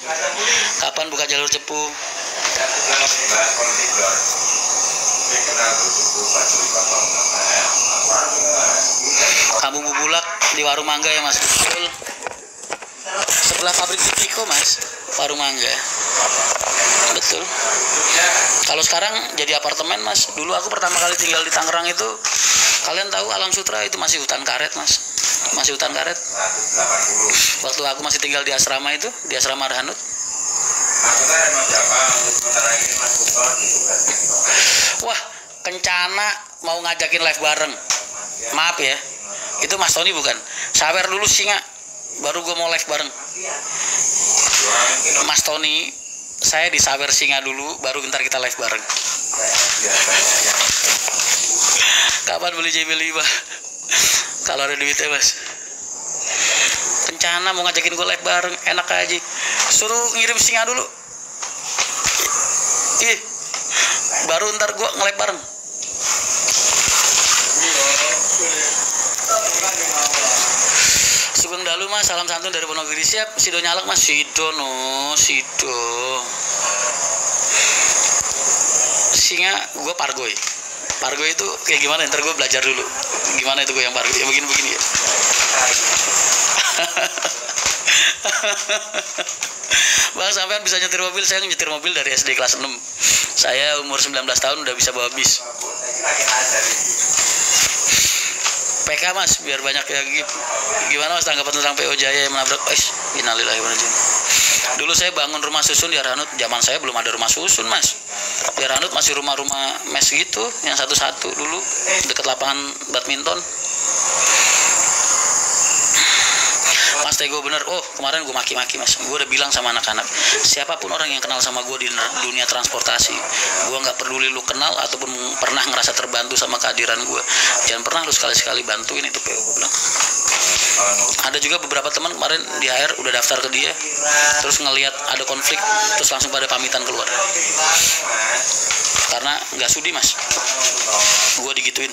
Kapan buka jalur cepu? Kampung Bubulak di Warung Mangga ya Mas. Betul. Sebelah pabrik Tipiko Mas, Warung Mangga. Betul. Kalau sekarang jadi apartemen Mas. Dulu aku pertama kali tinggal di Tangerang itu, kalian tahu Alam Sutra itu masih hutan karet Mas. Masih hutan karet. Waktu aku masih tinggal di asrama itu, di asrama Arhanut. Wah, Kencana mau ngajakin live bareng. Maaf ya, itu Mas Tony bukan. Sawer dulu singa, baru gue mau live bareng. Mas Tony, saya di Sawer singa dulu, baru bentar kita live bareng. Kapan beli JB5? Kalau ada duitnya Mas. Kencana mau ngajakin gue live bareng, enak aja. Suruh ngirim singa dulu. Ih, baru ntar gue nge-live bareng. Sugeng dalu mas, salam santun dari Wonogiri. Siap, Sido nyalek mas. Sido singa gue pargoy. Pargoy itu kayak gimana? Ntar gue belajar dulu gimana itu gue yang pargoy ya, begini ya. Bang, sampean bisa nyetir mobil? Saya nyetir mobil dari SD kelas 6. Saya umur 19 tahun udah bisa bawa bis. PK mas, biar banyak ya. Gimana mas tanggapan tentang PO Jaya yang menabrak? Innalillahi wa inna ilaihi raji'un. Dulu saya bangun rumah susun di Arhanut. Zaman saya belum ada rumah susun mas. Di Arhanut masih rumah-rumah mes gitu, yang satu-satu dulu dekat lapangan badminton. Mas Tego bener. Oh, kemarin gue maki-maki mas. Gue udah bilang sama anak-anak, siapapun orang yang kenal sama gue di dunia transportasi, gue nggak peduli lu kenal ataupun pernah ngerasa terbantu sama kehadiran gue, jangan pernah lu sekali-sekali bantuin itu PO. Gue bilang. Ada juga beberapa teman kemarin di HR udah daftar ke dia, terus ngelihat ada konflik, terus langsung pada pamitan keluar. Karena nggak sudi mas, gue digituin.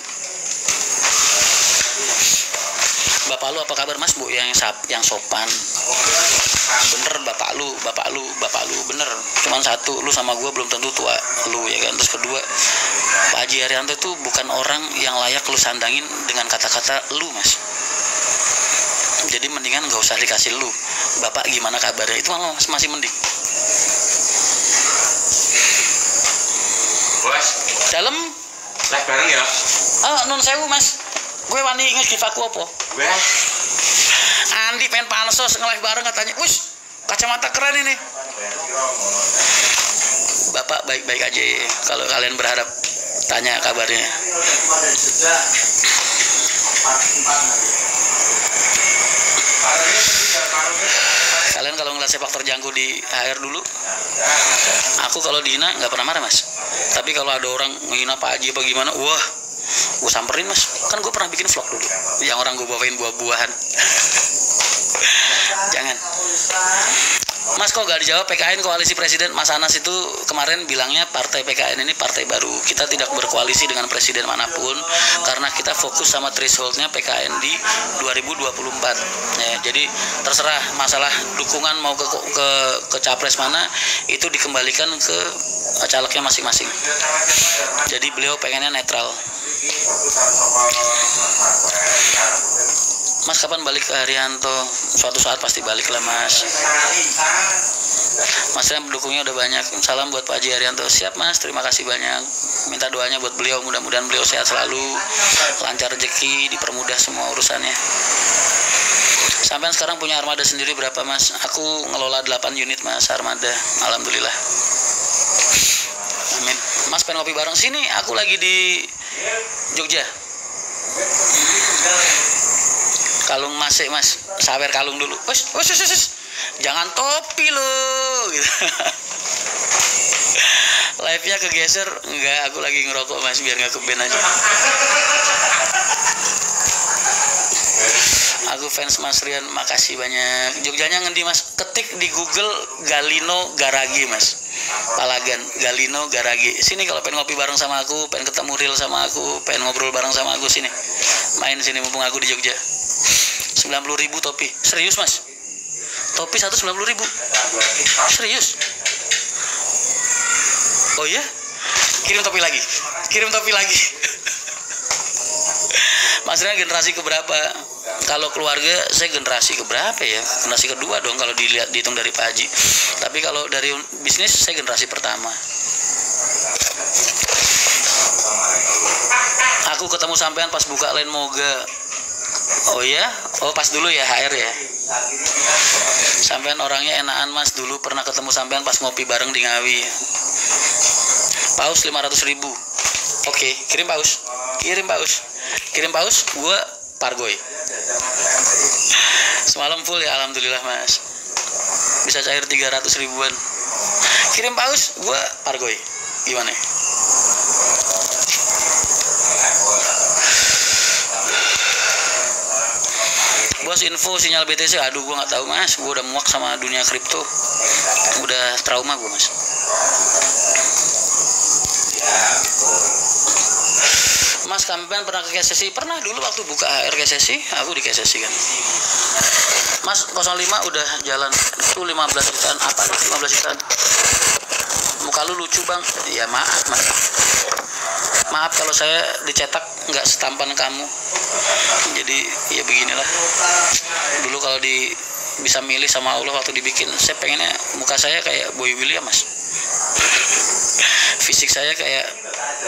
Bapak lu apa kabar mas? Bu yang sopan. Bener bapak lu bener. Cuman satu, lu sama gue belum tentu tua lu ya kan. Terus kedua, Pak Haji Haryanto itu bukan orang yang layak lu sandangin dengan kata-kata lu mas. Jadi mendingan gak usah dikasih lu. Bapak gimana kabarnya? Itu masih mending. Bos, dalam live bareng ya? Nun sewu mas, gue wani nge-give aku apa? Andi pengen pansos nge-live bareng katanya. Wis, kacamata keren ini. Bapak baik-baik aja ya. Kalau kalian berharap, tanya kabarnya. Kalian kalau ngeliat sepak terjangku di HR dulu, aku kalau dihina nggak pernah marah mas. Tapi kalau ada orang menghina Pak Haji apa gimana, wah, gue samperin mas. Kan gue pernah bikin vlog dulu, yang orang gue bawain buah-buahan. Jangan. Mas kok gak dijawab PKN koalisi presiden? Mas Anas itu kemarin bilangnya partai PKN ini partai baru. Kita tidak berkoalisi dengan presiden manapun karena kita fokus sama thresholdnya PKN di 2024. Ya, jadi terserah masalah dukungan mau ke capres mana itu dikembalikan ke calegnya masing-masing. Jadi beliau pengennya netral. Mas kapan balik ke Haryanto? Suatu saat pasti balik lah mas. Masnya pendukungnya udah banyak. Salam buat Pak Haji Haryanto. Siap mas, terima kasih banyak. Minta doanya buat beliau, mudah-mudahan beliau sehat selalu, lancar rezeki, dipermudah semua urusannya. Sampai sekarang punya armada sendiri berapa mas? Aku ngelola 8 unit mas armada, alhamdulillah. Amin. Mas pengen ngopi bareng sini, aku lagi di Jogja. Kalung masih mas, sawer kalung dulu. Wes. Jangan topi lo gitu. Live-nya kegeser. Enggak, aku lagi ngerokok mas, biar nggak keben aja. Aku fans Mas Rian, makasih banyak. Jogjanya ngendi mas? Ketik di Google Galino Garage mas. Palagan, Galino Garage. Sini kalau pengen ngopi bareng sama aku, pengen ketemu real sama aku, pengen ngobrol bareng sama aku, sini. Main sini mumpung aku di Jogja. 90.000 topi. Serius mas? Topi 190.000. Serius? Oh iya? Kirim topi lagi. Mas Rian generasi keberapa? Kalau keluarga saya generasi keberapa ya? Generasi kedua dong kalau dihitung dari Pak Haji. Tapi kalau dari bisnis saya generasi pertama. Aku ketemu sampean pas buka Len Moga. Oh iya? Oh pas dulu ya HR ya. Sampean orangnya enakan mas. Dulu pernah ketemu sampean pas ngopi bareng di Ngawi. Paus 500.000. Oke, kirim paus. Gue pargoy. Semalam full ya, alhamdulillah mas. Bisa cair 300 ribuan. Kirim paus, gue pargoy. Gimana? Bos info sinyal BTC, aduh gue nggak tahu mas. Gue udah muak sama dunia kripto. Udah trauma gue mas. Mas Kampen pernah ke KSSI? Pernah dulu waktu buka HR KSSI, aku di KSSI kan. Mas 05 udah jalan itu 15 jutaan. Apa nih 15 jutaan? Muka lu lucu bang. Ya maaf mas. Maaf kalau saya dicetak nggak setampan kamu. Jadi ya beginilah. Dulu kalau bisa milih sama Allah waktu dibikin, saya pengennya muka saya kayak Boy William mas. Fisik saya kayak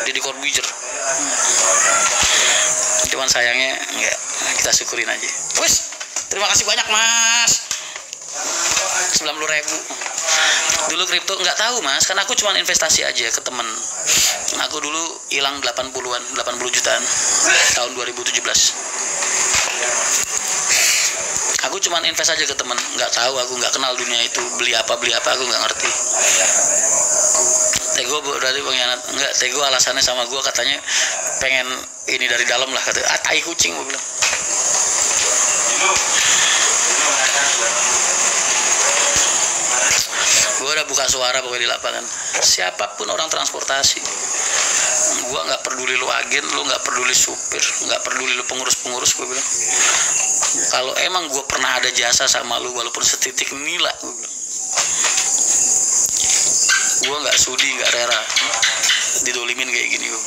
Deddy Corbuzier. Cuman sayangnya enggak, kita syukurin aja. Wes, terima kasih banyak mas. 90.000. Dulu kripto nggak tahu mas, karena aku cuma investasi aja ke temen. Aku dulu hilang 80 jutaan tahun 2017. Aku cuma invest aja ke temen, nggak tahu, aku nggak kenal dunia itu, beli apa aku nggak ngerti. Tego berarti pengkhianat, nggak, Tego alasannya sama gue katanya pengen ini dari dalam lah, kata tai kucing gue bilang. Gue udah buka suara pokoknya di lapangan, siapapun orang transportasi, gue nggak peduli lu agen, lu nggak peduli supir, nggak peduli lu pengurus, gue bilang kalau emang gue pernah ada jasa sama lu walaupun setitik nila, gue nggak sudi, nggak rela didolimin kayak gini gue.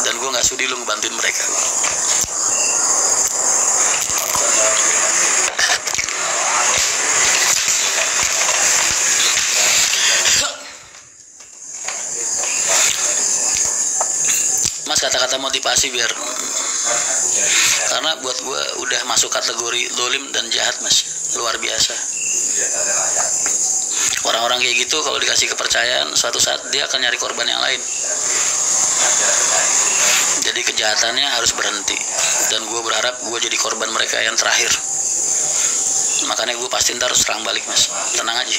Dan gue nggak sudi lu ngebantuin mereka. Mas kata-kata motivasi biar, karena buat gue udah masuk kategori dolim dan jahat mas, luar biasa. Orang-orang kayak gitu kalau dikasih kepercayaan, suatu saat dia akan nyari korban yang lain. Jadi kejahatannya harus berhenti. Dan gue berharap gue jadi korban mereka yang terakhir. Makanya gue pasti ntar serang balik mas. Tenang aja,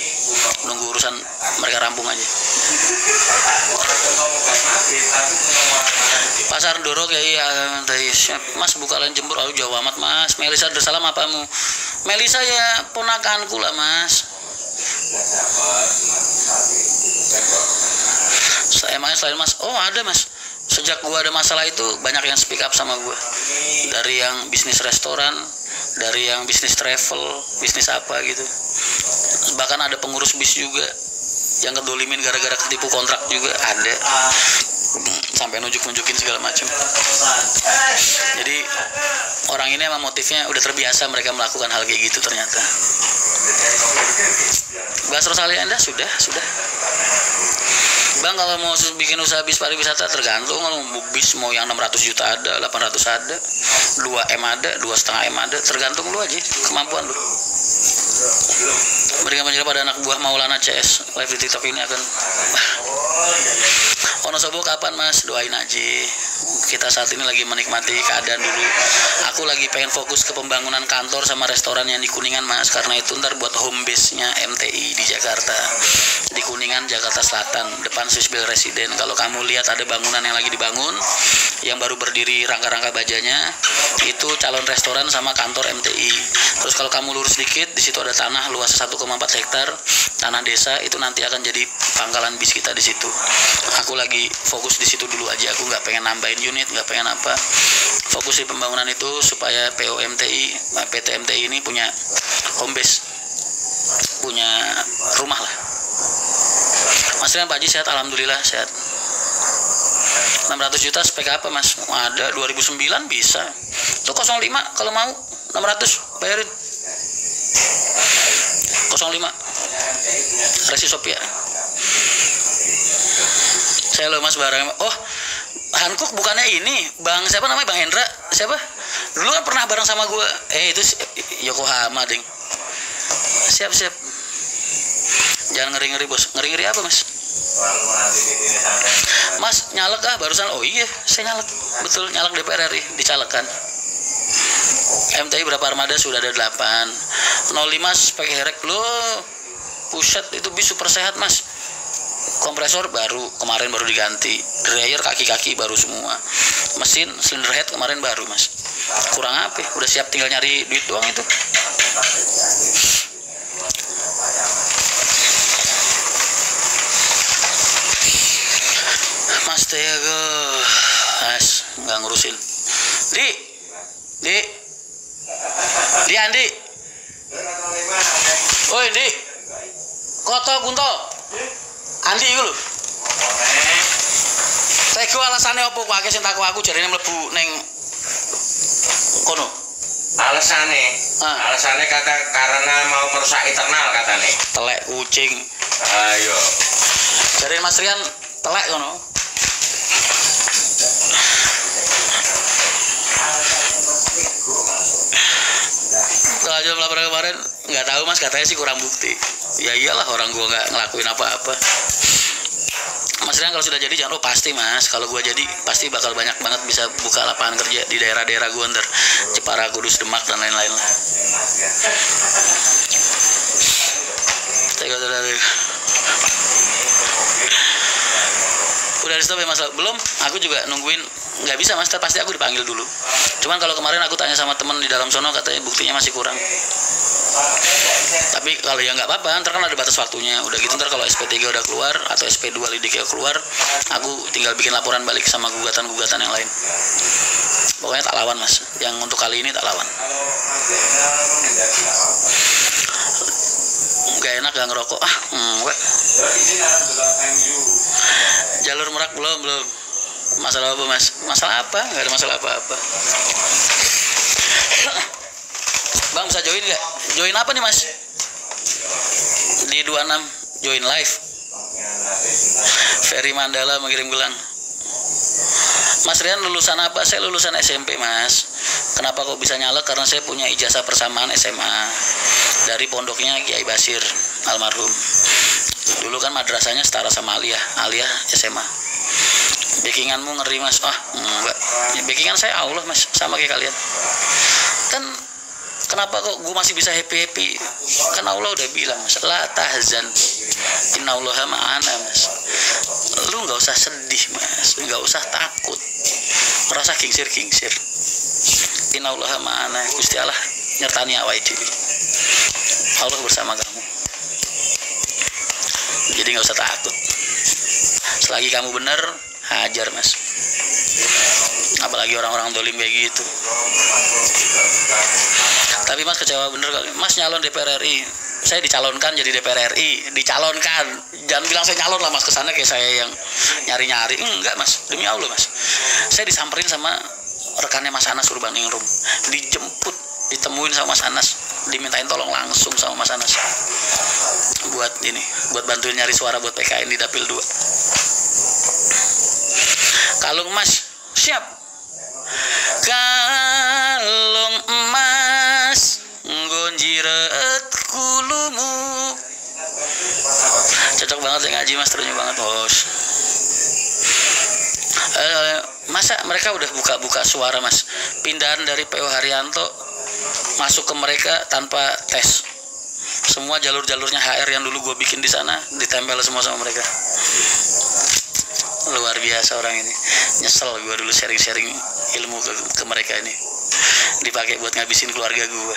nunggu urusan mereka rampung aja. Pasar Doro kayak iya, mas buka lain jembur, aduh jauh amat mas. Melisa Dersalam apamu? Melisa ya ponakanku lah mas. Emangnya selain mas? Oh ada mas. Sejak gua ada masalah itu banyak yang speak up sama gua. Dari yang bisnis restoran, dari yang bisnis travel, bisnis apa gitu. Bahkan ada pengurus bis juga yang kedolimin gara-gara ketipu kontrak juga ada. Sampai nunjukin segala macam. Jadi orang ini emang motifnya udah terbiasa mereka melakukan hal kayak gitu ternyata. Bahas Rosalia Anda sudah. Bang kalau mau bikin usaha bis pariwisata tergantung, kalau mau bis mau yang 600 juta ada, 800 ada, 2M ada, 2,5M ada, tergantung lu aja kemampuan lu. Berikan penjelasan pada anak buah Maulana CS live di TikTok ini akan Wonosobo kapan mas? Doain aja. Kita saat ini lagi menikmati keadaan dulu. Aku lagi pengen fokus ke pembangunan kantor sama restoran yang di Kuningan mas. Karena itu ntar buat home base-nya MTI di Jakarta. Di Kuningan, Jakarta Selatan, depan Swissbill Residen. Kalau kamu lihat ada bangunan yang lagi dibangun, yang baru berdiri rangka-rangka bajanya, itu calon restoran sama kantor MTI. Terus kalau kamu lurus dikit, di situ ada tanah luas 1,4 hektar, tanah desa, itu nanti akan jadi pangkalan bis kita di situ. Aku lagi fokus di situ dulu aja, aku nggak pengen nambahin unit, nggak pengen apa. Fokus di pembangunan itu supaya PT MTI ini punya home base, punya rumah lah. Mas Rian, Pak Haji sehat? Alhamdulillah sehat. 600 juta spek apa mas? Ada 2009 bisa. Itu 05 kalau mau 600 bayarin. 05 Resi Sophia. Saya lo mas barang. Oh, Hankook bukannya ini Bang siapa namanya, Bang Hendra siapa? Dulu kan pernah bareng sama gue. Itu Yokohama ding. Siap. Jangan ngeri-ngeri bos. Ngeri-ngeri apa mas? Mas nyalek barusan. Oh iya saya nyalek. Betul nyalek DPR RI dicalekan. MTI berapa armada? Sudah ada 8. 05 pakai herek loh. Pusat itu bis super sehat mas. Kompresor kemarin baru diganti. Dryer kaki-kaki baru semua. Mesin cylinder head kemarin baru mas. Kurang apa? Udah siap tinggal nyari duit doang itu. Mas Tego, mas nggak ngurusin. Di Andi. Oi Di. Koto Kunto. Andi iku lho. Teko alasane opo kok akeh sing takok aku jarene mlebu ning kono. Alasannya kata karena mau merusak internal katanya. Telek kucing. Ayo. Jarene Mas Rian telek kono. Lanjut laporan kemarin nggak tahu Mas, katanya sih kurang bukti. Ya iyalah, orang gua nggak ngelakuin apa-apa. Mas Rian kalau sudah jadi jangan, oh pasti Mas, kalau gua jadi pasti bakal banyak banget bisa buka lapangan kerja di daerah-daerah gua ntar, Jepara, Kudus, Demak dan lain-lain lah. Udah di stop ya Mas? Belum, aku juga nungguin. Nggak bisa Mas, pasti aku dipanggil dulu. Cuman kalau kemarin aku tanya sama temen di dalam sono, katanya buktinya masih kurang. Tapi kalau ya nggak apa-apa, ntar kan ada batas waktunya. Udah gitu ntar kalau SP3 udah keluar atau SP2 lidiknya keluar, aku tinggal bikin laporan balik sama gugatan-gugatan yang lain. Pokoknya tak lawan Mas, yang untuk kali ini tak lawan. Gak enak gak ngerokok. Jalur Merak belum. Masalah apa Mas? Masalah apa? Gak ada masalah apa-apa. Bang bisa join gak? Join apa nih Mas? Di 26 join live. Ferry Mandala mengirim gelang. Mas Rian lulusan apa? Saya lulusan SMP Mas. Kenapa kok bisa nyalek? Karena saya punya ijazah persamaan SMA dari pondoknya Kiai Basir almarhum. Dulu kan madrasahnya setara sama Aliyah SMA. Backinganmu ngeri Mas. Enggak. Backingan saya Allah Mas, sama kayak kalian. Kan kenapa kok gue masih bisa happy? Kan Allah udah bilang Mas, la tahzan, innallaha ma'ana Mas. Lu nggak usah sedih Mas, nggak usah takut, merasa kingsir. Innallaha ma'ana, Gusti Allah nyertani awake dhewe. Allah bersama kamu. Jadi nggak usah takut. Selagi kamu benar, hajar Mas. Apalagi orang-orang dolim kayak gitu. Tapi Mas kecewa bener kali. Mas nyalon DPR RI. Saya dicalonkan jadi DPR RI. Dicalonkan. Jangan bilang saya nyalon lah Mas, kesana kayak saya yang nyari-nyari. Enggak Mas, demi Allah Mas. Saya disamperin sama rekannya Mas Anas Urbaningrum. Dijemput, ditemuin sama Mas Anas. Dimintain tolong langsung sama Mas Anas. Buat bantuin nyari suara buat PKN di Dapil 2. Kalung emas, siap. Kalung emas gonjiret kulumu. Cocok banget ya ngaji Mas, terunya banget Bos. Masa mereka udah buka suara Mas, pindahan dari PO Haryanto masuk ke mereka tanpa tes. Semua jalur-jalurnya HR yang dulu gue bikin di sana ditempel semua sama mereka. Luar biasa orang ini. Nyesel gue dulu sharing-sharing ilmu ke mereka ini, dipakai buat ngabisin keluarga gue.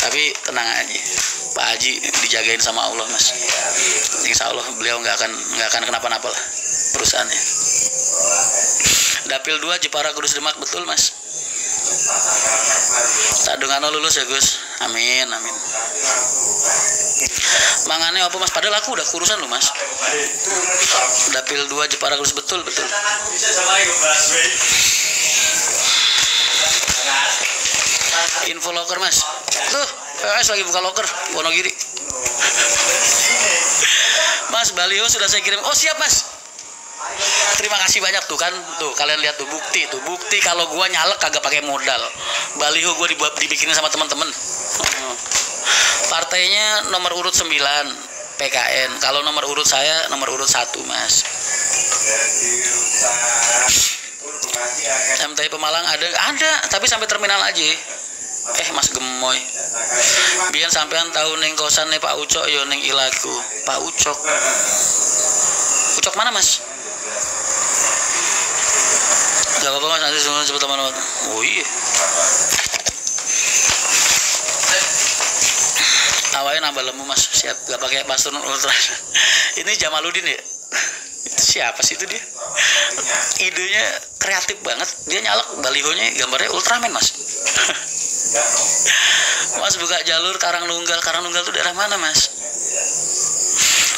Tapi tenang aja, Pak Haji dijagain sama Allah Mas. Insya Allah beliau nggak akan kenapa-napa lah perusahaannya. Dapil 2 Jepara Kudus Demak, betul Mas. Tak dongano lulus ya Gus. Amin. Mangane apa Mas? Padahal aku udah kurusan loh Mas. Dapil 2 Jepara Kudus, betul. Info loker Mas. Tuh, POS lagi buka loker Wonogiri. Mas, baliho sudah saya kirim. Oh siap Mas. Terima kasih banyak tuh kan. Tuh kalian lihat tuh bukti kalau gua nyalek kagak pakai modal. Baliho gua dibikinin sama teman-teman. Partainya nomor urut 9 PKN. Kalau nomor urut saya nomor urut 1 Mas. MTI Pemalang ada, tapi sampai terminal aja. Mas gemoy. Biar sampean tahu neng kosan nih Pak Ucok yo neng ilaku. Pak Ucok. Ucok mana Mas? Gak apa-apa Mas, nanti semua cepet teman-teman. Oh iya. Awalnya nambah lemu Mas, siap. Gak pakai pastur ultra. Ini Jamaludin ya? siapa sih itu dia, idenya kreatif banget, dia nyalak balihonya gambarnya Ultraman mas. Mas buka jalur Karangnunggal tuh daerah mana mas?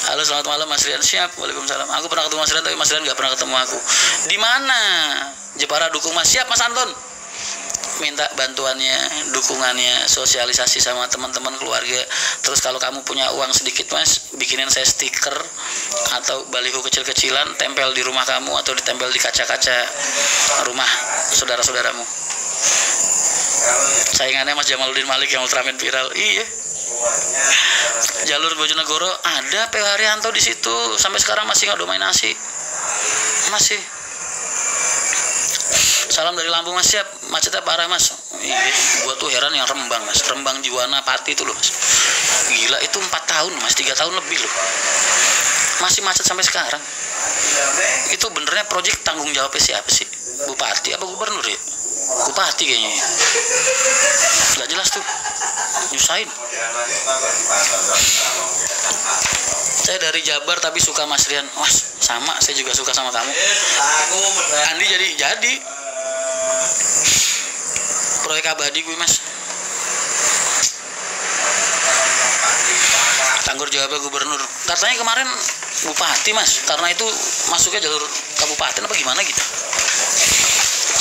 Halo selamat malam Mas Rian. Siap. Waalaikumsalam. Aku pernah ketemu Mas Rian tapi Mas Rian gak pernah ketemu aku. Di mana? Jepara dukung Mas. Siap Mas Anton. Minta bantuannya, dukungannya, sosialisasi sama teman-teman keluarga. Terus kalau kamu punya uang sedikit Mas, bikinin saya stiker atau baliho kecil-kecilan, tempel di rumah kamu atau ditempel di kaca-kaca rumah saudara-saudaramu. Saingannya Mas Jamaluddin Malik yang Ultraman viral. Iya. Jalur Bojonegoro ada PW Haryanto di situ, sampai sekarang masih nggak dominasi. Masih. Salam dari Lampung Mas. Siap. Macetnya parah Mas. Iya, gua tuh heran yang Rembang Mas. Rembang Jiwana Pati itu loh Mas. Gila itu 4 tahun Mas, 3 tahun lebih loh. Masih macet sampai sekarang. Itu benernya proyek tanggung jawabnya siapa sih? Bupati apa gubernur ya? Bupati kayaknya. Gak jelas tuh. Nyusahin. Saya dari Jabar tapi suka Mas Rian. Wah, sama, saya juga suka sama kamu. Andi jadi proyek abadi gue Mas. Tanggung jawab gubernur. Katanya kemarin bupati Mas, karena itu masuknya jalur kabupaten apa gimana gitu.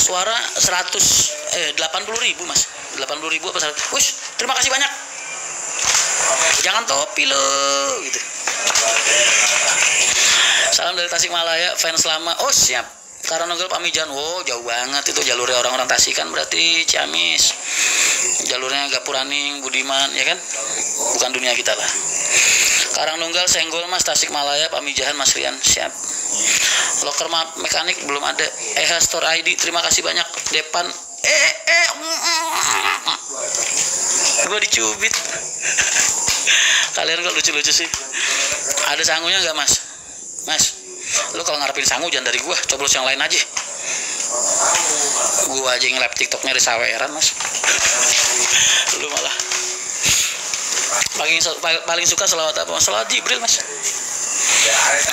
Suara 80.000 Mas. 80.000 apa 100? Wush, terima kasih banyak. Jangan topi lo gitu. Salam dari Tasikmalaya, fans lama. Oh siap. Karangnunggal Pamijahan. Oh jauh banget itu jalurnya orang-orang Tasik kan, berarti Ciamis. Jalurnya Gapuraning, Budiman ya kan? Bukan dunia kita lah. Karangnunggal Senggol Mas, Tasikmalaya, Pamijahan Mas Rian. Siap. Loker mekanik belum ada. Store ID terima kasih banyak. Depan gue dicubit. Kalian kok lucu-lucu sih. Ada sangunya nggak Mas? Mas, lu kalau ngarepin sangu jangan dari gua, coblos yang lain aja. Gua aja nge-live TikToknya di saweran Mas. Lu malah paling suka selawat apa? Selawat Jibril Mas.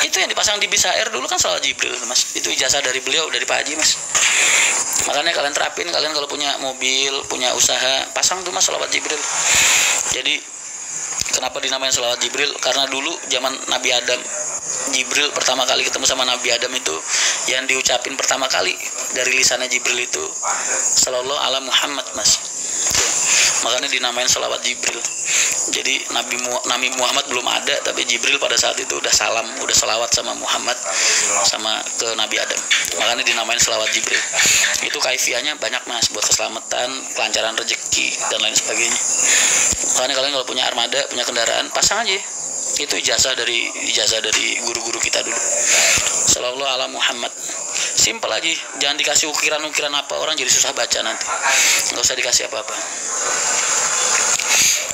Itu yang dipasang di bis HR dulu kan selawat Jibril Mas. Itu ijazah dari beliau, dari Pak Haji Mas. Makanya kalian terapin, kalian kalau punya mobil, punya usaha, pasang tuh Mas selawat Jibril. Jadi kenapa dinamain selawat Jibril? Karena dulu zaman Nabi Adam, Jibril pertama kali ketemu sama Nabi Adam itu yang diucapin pertama kali dari lisannya Jibril itu sallallahu ala Muhammad Mas. Makanya dinamain selawat Jibril. Jadi Nabi Muhammad belum ada, tapi Jibril pada saat itu udah salam, udah selawat sama Muhammad, sama ke Nabi Adam. Makanya dinamain selawat Jibril. Itu kaifiahnya banyak Mas, buat keselamatan, kelancaran rezeki dan lain sebagainya. Makanya kalian kalau punya armada, punya kendaraan, pasang aja. Itu ijazah dari guru-guru kita dulu. Sallallahu ala Muhammad. Simpel aja, jangan dikasih ukiran-ukiran apa, orang jadi susah baca nanti. Nggak usah dikasih apa-apa.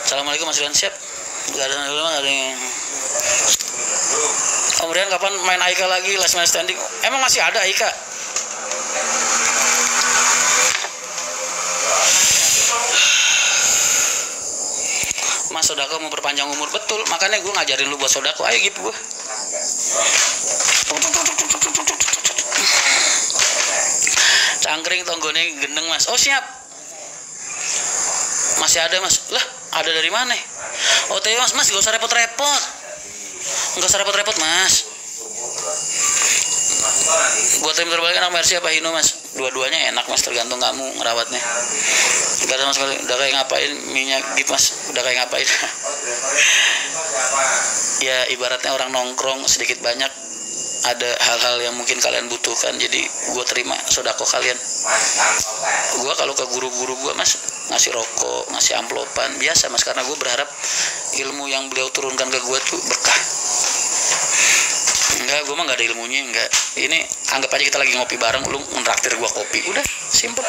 Assalamualaikum Mas Rian. Siap. Gak ada yang... Om Rian kapan main Aika lagi, last man standing? Emang masih ada Aika? Mas sodako mau perpanjang umur, betul. Makanya gue ngajarin lu buat sodako. Ayo gitu gue. Cangkring tonggone gendeng Mas. Oh siap. Masih ada Mas. Lah ada dari mana? Oh teh Mas, gak usah repot-repot. Gak usah repot-repot Mas. Buat tim terbalik enak Mercy apa Hino Mas? Dua-duanya enak Mas, tergantung kamu ngerawatnya. Gak ada Mas, udah kayak ngapain minyak gitu Mas? Udah kayak ngapain? Ya ibaratnya orang nongkrong sedikit banyak, ada hal-hal yang mungkin kalian butuhkan, jadi gue terima sodako kalian. Gue kalau ke guru-guru gue Mas ngasih rokok, ngasih amplopan biasa Mas, karena gue berharap ilmu yang beliau turunkan ke gue tuh berkah. Enggak, gue mah gak ada ilmunya, enggak. Ini anggap aja kita lagi ngopi bareng, lu ngeraktir gue kopi, udah simple.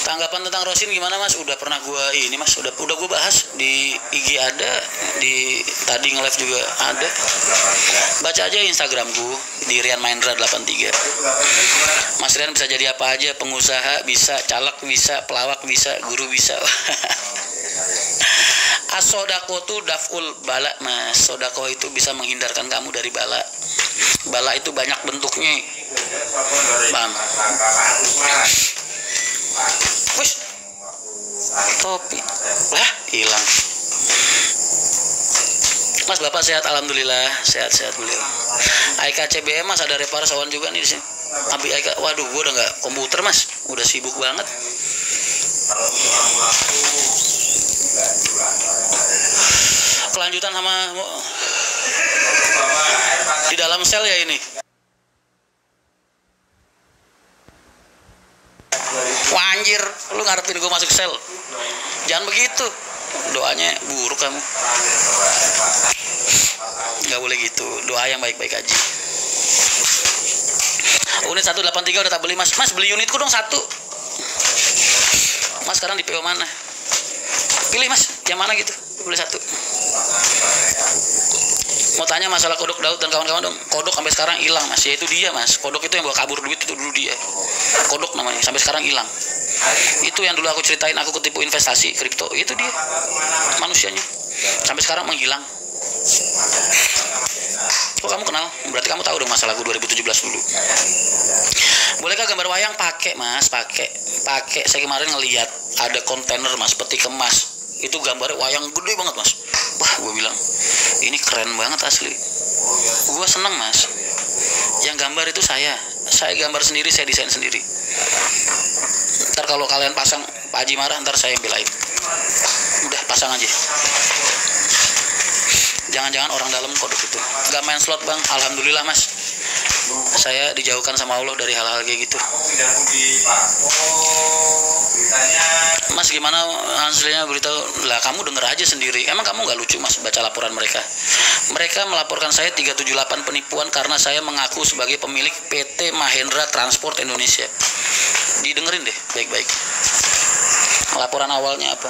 Tanggapan tentang Rosin gimana mas? Udah pernah gue ini mas, udah gue bahas di IG ada, di tadi nge-live juga ada. Baca aja Instagramku di Rian Mahendra 83. Mas Rian bisa jadi apa aja, pengusaha bisa, caleg bisa, pelawak bisa, guru bisa. As-sodako tuh daful bala mas. Sodako itu bisa menghindarkan kamu dari bala. Bala itu banyak bentuknya. Paham? Wih, topi lah hilang. Mas bapak sehat alhamdulillah, sehat beliau. Aika CBM mas ada repar sawan juga nih di sini. Abi Aika, waduh gua udah nggak komputer mas, udah sibuk banget. Kelanjutan sama di dalam sel ya ini. Wanjir, lu ngarepin gue masuk sel. Jangan begitu. Doanya buruk kamu. Gak boleh gitu. Doa yang baik-baik aja. Unit 183 udah tak beli mas. Mas beli unitku dong satu. Mas sekarang di PO mana? Pilih mas, yang mana gitu. Beli satu. Mau tanya masalah kodok Daud dan kawan-kawan dong. Kodok sampai sekarang hilang mas. Ya itu dia mas. Kodok itu yang bawa kabur duit itu dulu dia. Kodok namanya. Sampai sekarang hilang. Itu yang dulu aku ceritain aku ketipu investasi kripto. Itu dia manusianya. Sampai sekarang menghilang. Kok kamu kenal? Berarti kamu tahu dong masalah aku 2017 dulu. Bolehkah gambar wayang? Pakai mas. Pakai. Saya kemarin ngelihat ada kontainer mas. Peti kemas. Itu gambarnya wayang gede banget mas. Wah gue bilang ini keren banget asli. Gue seneng mas. Yang gambar itu saya gambar sendiri, saya desain sendiri. Ntar kalau kalian pasang Pak Haji marah, ntar saya yang belain. Udah pasang aja. Jangan-jangan orang dalam kodok itu. Gak main slot bang, alhamdulillah mas. Saya dijauhkan sama Allah dari hal-hal kayak gitu. Mas gimana hasilnya beritahu lah, kamu denger aja sendiri. Emang kamu nggak lucu mas baca laporan mereka? Mereka melaporkan saya 378 penipuan karena saya mengaku sebagai pemilik PT Mahendra Transport Indonesia. Didengerin deh baik-baik. Laporan awalnya apa?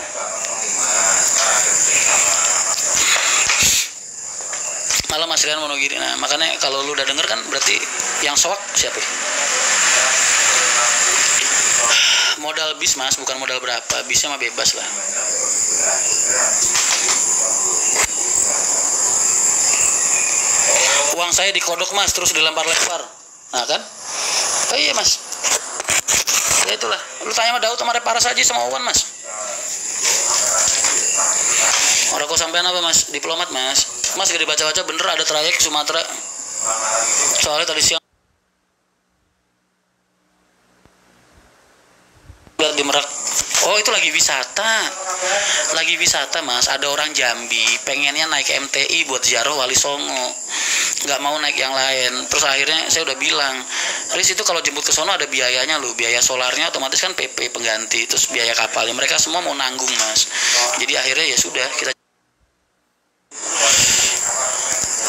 Malah Mas Rian Monogiri. Nah makanya kalau lu udah denger kan berarti yang soak siapa? Modal bis mas, bukan modal berapa. Bisnya mah bebas lah. Uang saya dikodok mas, terus dilempar-lempar. Nah kan? Oh iya mas. Ya itulah. Lu tanya sama Daud sama Reparas aja sama Owan mas. Orang kok sampean apa mas? Diplomat mas. Mas gak dibaca-baca bener ada trayek Sumatera. Soalnya tadi siang di Merak. Oh itu lagi wisata mas. Ada orang Jambi pengennya naik MTI buat ziarah Wali Songo, nggak mau naik yang lain. Terus akhirnya saya udah bilang, Riz itu kalau jemput ke sono ada biayanya loh, biaya solarnya otomatis kan PP pengganti, terus biaya kapalnya mereka semua mau nanggung mas. Jadi akhirnya ya sudah kita.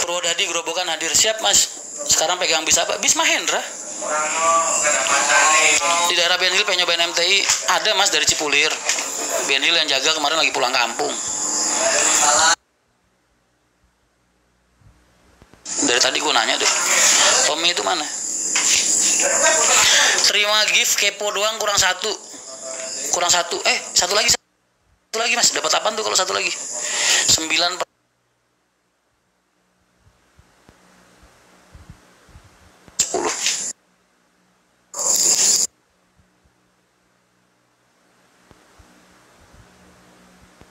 Purwodadi Grobogan hadir, siap mas. Sekarang pegang bis apa? Bis Mahendra. Di daerah Ben Hill pengen nyobain MTI ada mas dari Cipulir. Ben Hill yang jaga kemarin lagi pulang kampung. Dari tadi gue nanya deh, Tommy itu mana? Terima gift kepo doang kurang satu. Satu lagi mas. Dapat apaan tuh kalau satu lagi? 9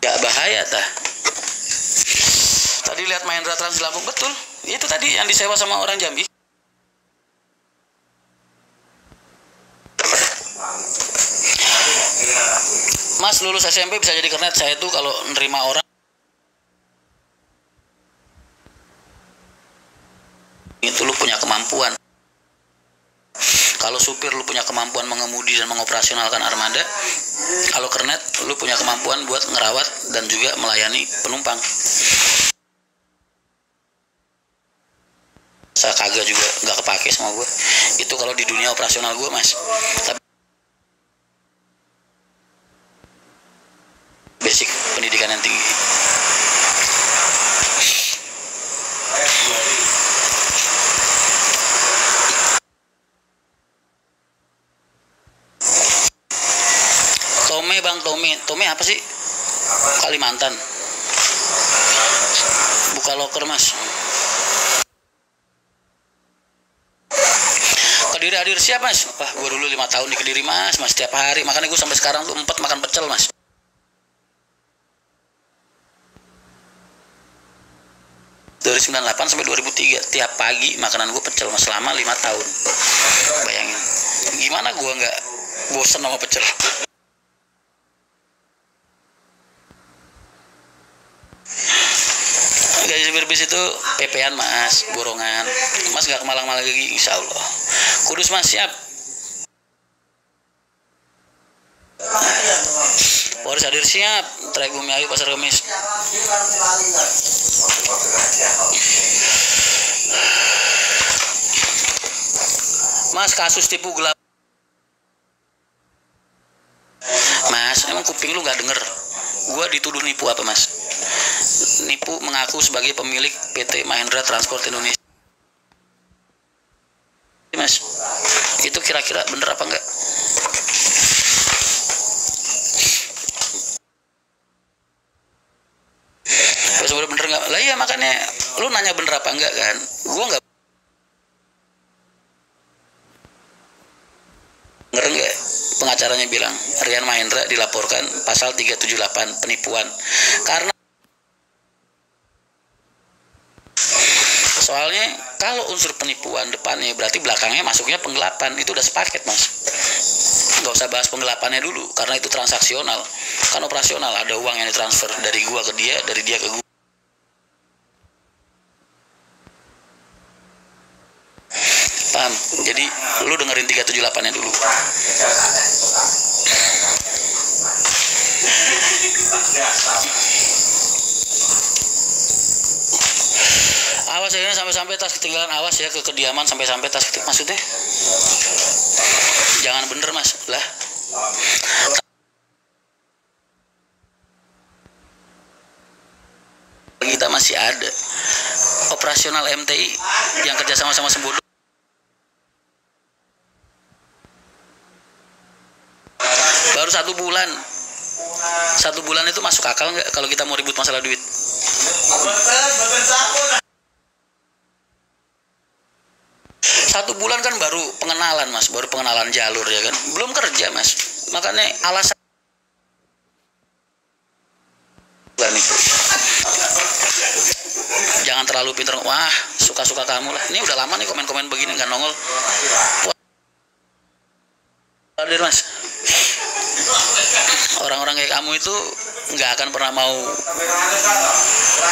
gak bahaya tah. Tadi lihat Mahendra Trans di Lampung, betul. Itu tadi yang disewa sama orang Jambi. Mas lulus SMP bisa jadi kernet. Saya tuh kalau nerima orang itu lu punya kemampuan. Kalau supir lu punya kemampuan mengemudi dan mengoperasionalkan armada, kalau kernet lu punya kemampuan buat ngerawat dan juga melayani penumpang. Saya kagak juga nggak kepake sama gue. Itu kalau di dunia operasional gue mas. Tapi pendidikan yang tinggi. Bang Tome apa sih? Kalimantan. Buka loker mas. Kediri hadir siap mas? Wah gue dulu 5 tahun di Kediri mas setiap hari. Makanya gue sampai sekarang tuh 4 makan pecel mas. Dari 98 sampai 2003 tiap pagi makanan gue pecel mas selama 5 tahun. Bayangin. Gimana gue nggak bosen sama pecel? Gaji supir bis itu PP-an mas, borongan. Mas gak ke Malang-Malang lagi, insya Allah. Kudus mas siap. Polres hadir siap. Trek Bumi Ayu Pasar Kemis. Mas kasus tipu gelap. Mas emang kuping lu gak denger? Gua dituduh nipu apa mas? Nipu mengaku sebagai pemilik PT Mahendra Transport Indonesia. Mas, itu kira-kira bener apa enggak? Sebenarnya bener enggak? Lah iya makanya lu nanya bener apa enggak kan? Gua enggak bener enggak? Pengacaranya bilang Rian Mahendra dilaporkan pasal 378 penipuan karena soalnya kalau unsur penipuan depannya berarti belakangnya masuknya penggelapan, itu udah sepaket mas. Nggak usah bahas penggelapannya dulu karena itu transaksional, kan operasional, ada uang yang ditransfer dari gua ke dia, dari dia ke gua. Paham? Jadi lu dengerin 378-nya dulu. Awas ya sampai-sampai tas ketinggalan, awas ya ke kediaman sampai-sampai tas ketinggalan. Maksudnya jangan bener mas lah. Kita masih ada operasional MTI yang kerja sama-sama Sembodo. Baru 1 bulan. 1 bulan itu masuk akal nggak kalau kita mau ribut masalah duit? Satu bulan kan baru pengenalan mas, baru pengenalan jalur ya kan, belum kerja mas. Makanya alasan bulan itu jangan terlalu pintar. Wah suka-suka kamu lah. Ini udah lama nih komen-komen begini nggak nongol. Hadir mas. Orang-orang kayak kamu itu nggak akan pernah mau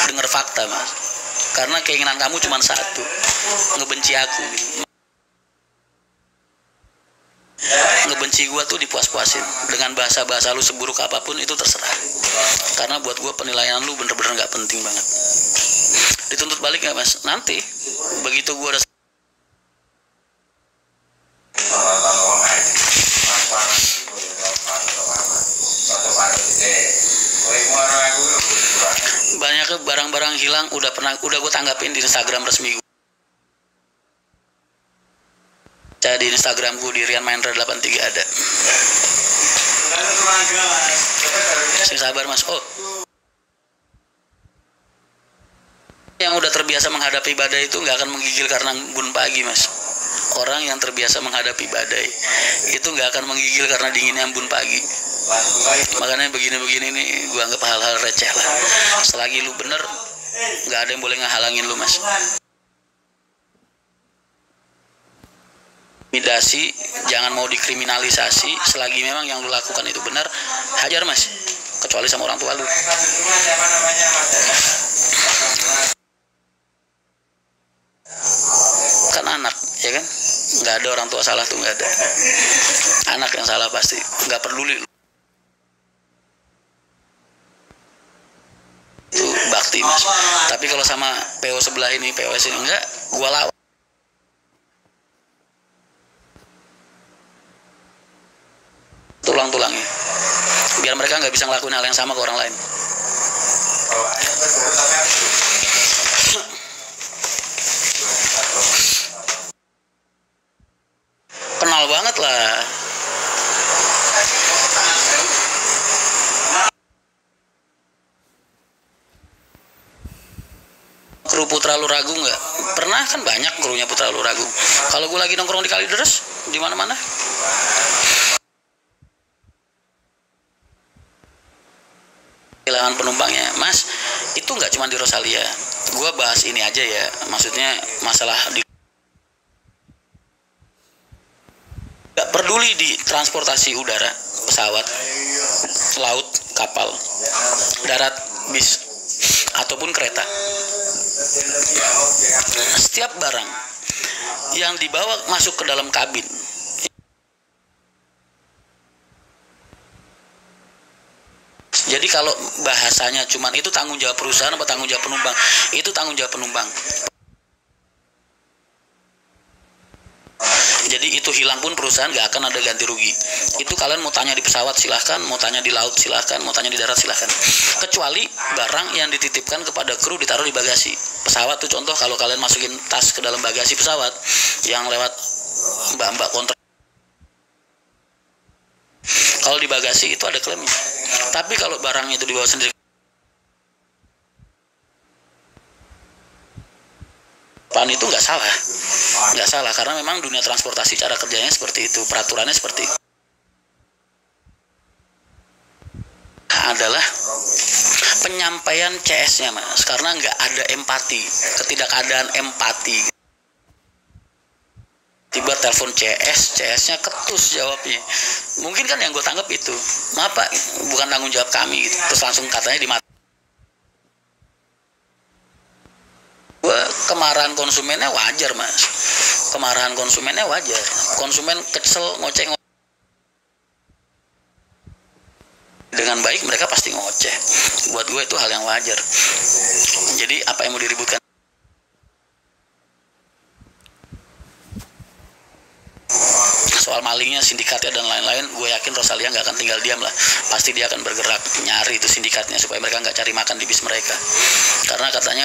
dengar fakta mas, karena keinginan kamu cuma satu, ngebenci aku. Ngebenci gue tuh dipuas-puasin dengan bahasa-bahasa lu seburuk apapun itu terserah, karena buat gue penilaian lu bener-bener nggak penting banget. Dituntut balik nggak mas? Nanti begitu gue udah banyak barang-barang hilang udah gue tanggapin di Instagram resmi gue. Di Instagram gue di Rian Mahendra 83 ada. Saya sabar mas. Oh, yang udah terbiasa menghadapi badai itu nggak akan menggigil karena embun pagi mas. Orang yang terbiasa menghadapi badai itu nggak akan menggigil karena dinginnya embun pagi. Makanya begini-begini nih gue anggap hal-hal receh lah. Selagi lu bener, nggak ada yang boleh ngehalangin lu mas. Intimidasi, jangan mau dikriminalisasi. Selagi memang yang lu lakukan itu benar, hajar mas, kecuali sama orang tua lu. Kan anak ya kan, nggak ada orang tua salah tuh, nggak ada. Anak yang salah pasti, nggak peduli lu. Itu bakti mas. Tapi kalau sama PO sebelah ini, POS ini enggak, gua lawan. Tulang-tulangnya biar mereka nggak bisa ngelakuin hal yang sama ke orang lain. Kenal banget lah. Kru Putra Luragung nggak? Pernah kan banyak krunya Putra Luragung. Kalau gue lagi nongkrong di Kalideres, di mana-mana. Kehilangan penumpangnya, Mas. Itu nggak cuma di Rosalia. Gue bahas ini aja ya. Maksudnya masalah di nggak peduli di transportasi udara, pesawat, laut, kapal, darat, bis, ataupun kereta. Setiap barang yang dibawa masuk ke dalam kabin jadi kalau bahasanya cuman itu tanggung jawab perusahaan atau tanggung jawab penumpang, itu tanggung jawab penumpang. Jadi itu hilang pun perusahaan nggak akan ada ganti rugi. Itu kalian mau tanya di pesawat silahkan, mau tanya di laut silahkan, mau tanya di darat silahkan. Kecuali barang yang dititipkan kepada kru ditaruh di bagasi. Pesawat tuh contoh, kalau kalian masukin tas ke dalam bagasi pesawat yang lewat mbak-mbak kontrak, kalau di bagasi itu ada klaimnya. Tapi kalau barang itu dibawa sendiri, itu nggak salah karena memang dunia transportasi cara kerjanya seperti itu, peraturannya seperti itu. Adalah penyampaian CS-nya, Mas, karena nggak ada empati, ketidakadaan empati. Tiba telepon CS-nya ketus jawabnya. Mungkin kan yang gue tanggap itu, maaf Pak, bukan tanggung jawab kami gitu. Terus langsung katanya di mata. Kemarahan konsumennya wajar, Mas. Kemarahan konsumennya wajar. Konsumen kesel, ngoceh dengan baik, mereka pasti ngoceh. Buat gue itu hal yang wajar. Jadi apa yang mau diributkan? Soal malingnya, sindikatnya dan lain-lain, gue yakin Rosalia nggak akan tinggal diam lah. Pasti dia akan bergerak nyari itu sindikatnya supaya mereka nggak cari makan di bis mereka. Karena katanya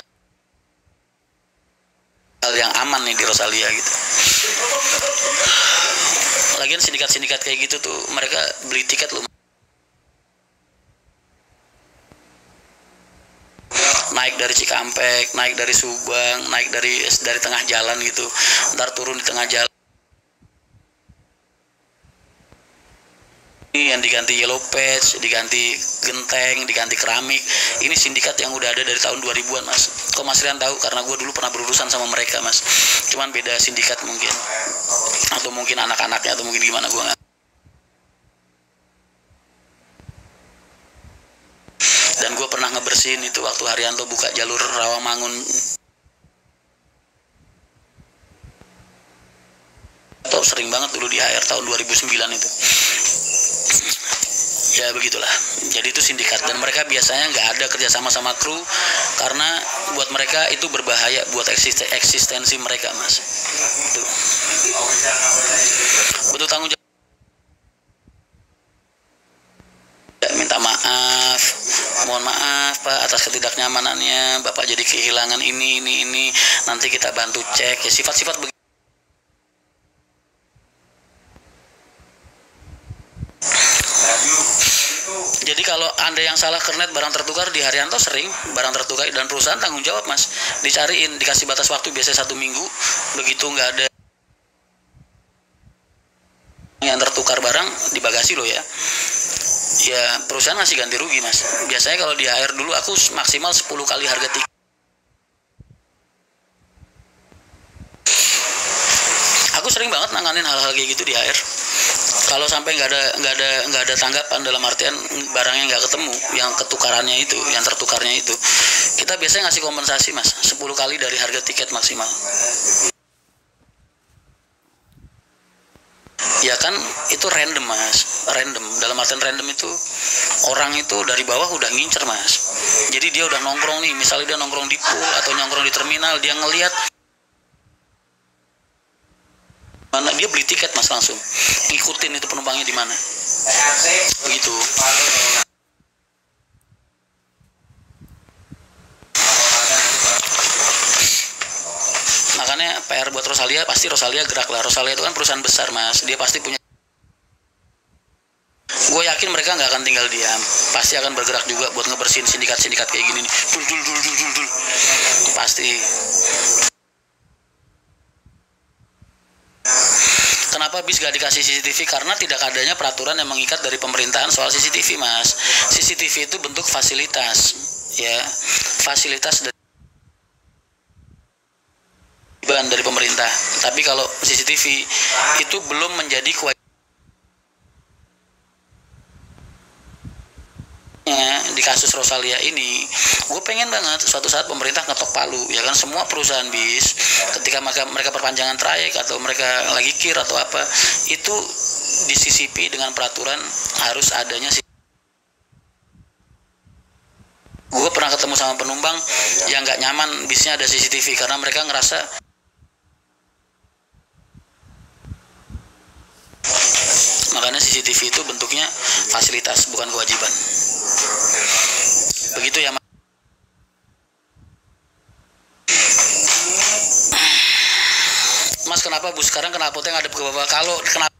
hal yang aman nih di Rosalia gitu. Lagian sindikat-sindikat kayak gitu tuh mereka beli tiket loh. Naik dari Cikampek, naik dari Subang, naik dari tengah jalan gitu. Ntar turun di tengah jalan. Ini yang diganti yellow patch, diganti genteng, diganti keramik. Ini sindikat yang udah ada dari tahun 2000-an, Mas. Kok Mas Rian tahu? Karena gue dulu pernah berurusan sama mereka, Mas. Cuman beda sindikat mungkin. Atau mungkin anak-anaknya, atau mungkin gimana, gue nggak. Dan gue pernah ngebersihin itu waktu Haryanto buka jalur Rawamangun. Atau sering banget dulu di HR tahun 2009 itu. Ya begitulah. Jadi itu sindikat dan mereka biasanya nggak ada kerjasama sama kru karena buat mereka itu berbahaya buat eksistensi mereka, Mas. Tuh. Butuh tanggung jawab. Minta maaf, mohon maaf Pak atas ketidaknyamanannya, Bapak jadi kehilangan ini. Nanti kita bantu cek. Ya sifat-sifat begitu. Jadi kalau Anda yang salah kernet barang tertukar di Haryanto sering barang tertukar dan perusahaan tanggung jawab, Mas. Dicariin, dikasih batas waktu biasanya 1 minggu. Begitu nggak ada yang tertukar barang di bagasi loh ya. Ya perusahaan ngasih ganti rugi, Mas. Biasanya kalau di HR dulu aku maksimal 10 kali harga tiket. Aku sering banget nanganin hal-hal kayak gitu di HR. Kalau sampai nggak ada tanggapan dalam artian barangnya nggak ketemu, yang ketukarannya itu, yang tertukarnya itu, kita biasanya ngasih kompensasi, Mas, 10 kali dari harga tiket maksimal. Ya kan itu random, Mas, random. Dalam artian random itu orang itu dari bawah udah ngincer, Mas. Jadi dia udah nongkrong nih, misalnya dia nongkrong di pool atau nongkrong di terminal, dia ngelihat mana dia beli tiket, Mas, langsung ngikutin itu penumpangnya di mana. Begitu. PR buat Rosalia, pasti Rosalia gerak lah. Rosalia itu kan perusahaan besar mas, dia pasti punya. Gue yakin mereka nggak akan tinggal diam, pasti akan bergerak juga buat ngebersihin sindikat-sindikat kayak gini nih. Dul. Pasti. Kenapa BIS gak dikasih CCTV? Karena tidak adanya peraturan yang mengikat dari pemerintahan soal CCTV mas. CCTV itu bentuk fasilitas, ya, fasilitas dari pemerintah. Tapi kalau CCTV itu belum menjadi kewajiban. Di kasus Rosalia ini, gue pengen banget suatu saat pemerintah ngetok palu, ya kan, semua perusahaan BIS ketika mereka perpanjangan trayek atau mereka lagi kir atau apa, itu disisipi dengan peraturan harus adanya. Gue pernah ketemu sama penumpang yang nggak nyaman bisnya ada CCTV karena mereka ngerasa makanya CCTV itu bentuknya fasilitas bukan kewajiban. Begitu ya mas. Mas kenapa bus sekarang knalpotnya ngadep ke bawah? Kalau kenapa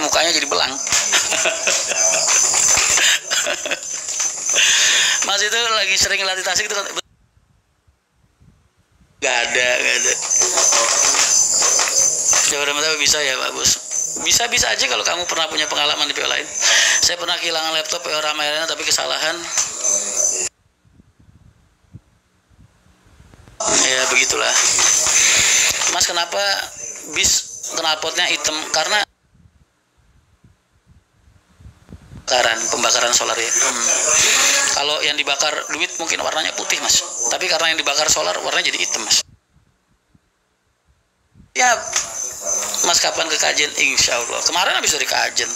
mukanya jadi belang. Mas itu lagi sering latih tasik itu kan? Gak ada. Coba tapi bisa ya Pak Bos. Bisa aja kalau kamu pernah punya pengalaman di PO lain. Saya pernah kehilangan laptop PO Ramayana tapi kesalahan. Ya begitulah. Mas kenapa bis knalpotnya hitam? Karena pembakaran solar ya. Kalau yang dibakar duit mungkin warnanya putih mas. Tapi karena yang dibakar solar warnanya jadi hitam mas. Ya, mas kapan ke Kajen? Insya Allah. Kemarin habis dari Kajen.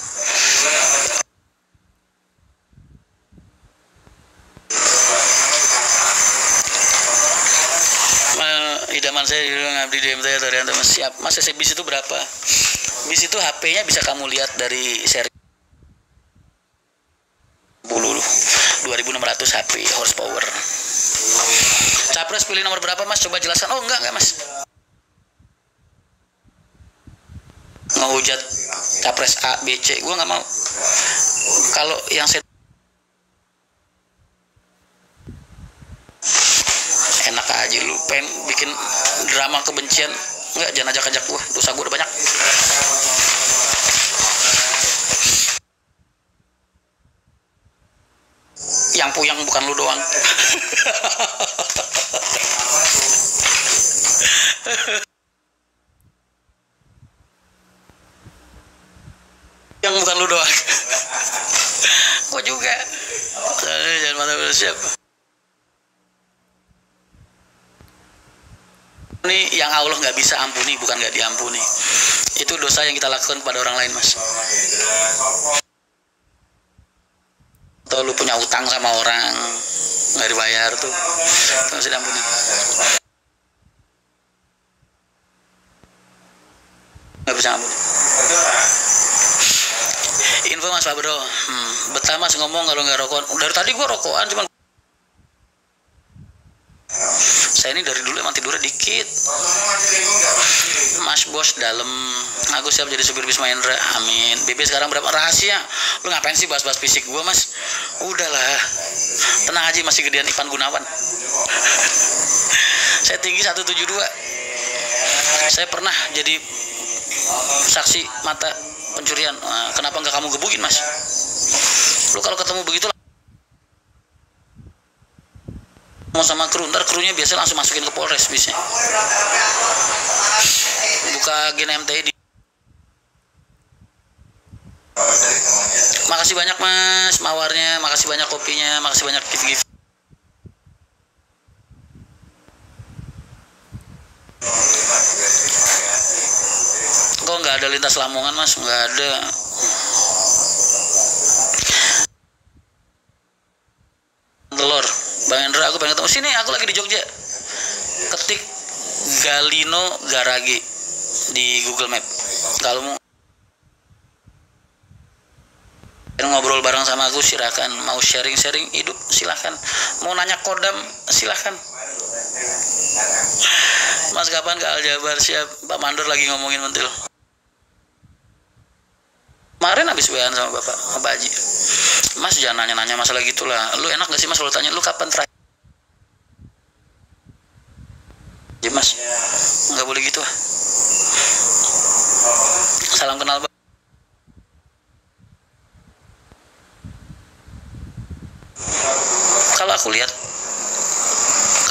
Idaman saya dulu ngabdi di MT dari Anda mas. Siap. Mas bis itu berapa? Bis itu HP-nya bisa kamu lihat dari seri 2600 HP horsepower. Capres pilih nomor berapa mas? Coba jelaskan. Oh enggak mas. Ngehujat capres A, B, C, gue nggak mau. Kalau yang saya enak aja lu pengen bikin drama kebencian, nggak, jangan ajak gue, dosa gue udah banyak. Yang puyang bukan lu doang. Yang bukan lu doang. Gue juga. Jangan mata bersiap. Ini yang Allah nggak bisa ampuni, bukan nggak diampuni. Itu dosa yang kita lakukan pada orang lain mas. Atau lu punya utang sama orang nggak dibayar tuh, itu masih diampuni. Nggak bisa ampuni. Info mas Pak Bro, betah mas ngomong kalau nggak rokok. Dari tadi gua rokokan, cuman saya ini dari dulu emang tidurnya dikit. Mas bos dalam, aku siap jadi supir bis Mahendra, amin. BP sekarang berapa? Rahasia. Lu ngapain sih bahas-bahas fisik gua mas? Udahlah, tenang aja, masih gedean Ipan Gunawan. Saya tinggi 172. Saya pernah jadi saksi mata pencurian. Nah, kenapa nggak kamu gebukin mas? Lu kalau ketemu begitu mau sama kru, ntar krunya biasa langsung masukin ke Polres bisnya. Buka gen MTI di. Makasih banyak mas mawarnya, makasih banyak kopinya, makasih banyak gift. Kok nggak ada lintas Lamongan mas? Nggak ada. Telur Bang Hendra, aku pengen ketemu. Sini, aku lagi di Jogja. Ketik Galino Garage di Google Map. Kalau mau ngobrol bareng sama aku silakan. Mau sharing hidup silakan. Mau nanya kodam silakan. Mas kapan ke Aljabar? Siap. Pak Mandor lagi ngomongin mentil. Kemarin habis WA sama Bapak, sama Pak Haji. Mas jangan nanya-nanya masalah gitulah. Lu enak gak sih Mas kalau tanya lu kapan terakhir? Ya Mas, nggak boleh gitu. Salam kenal Pak. Kalau aku lihat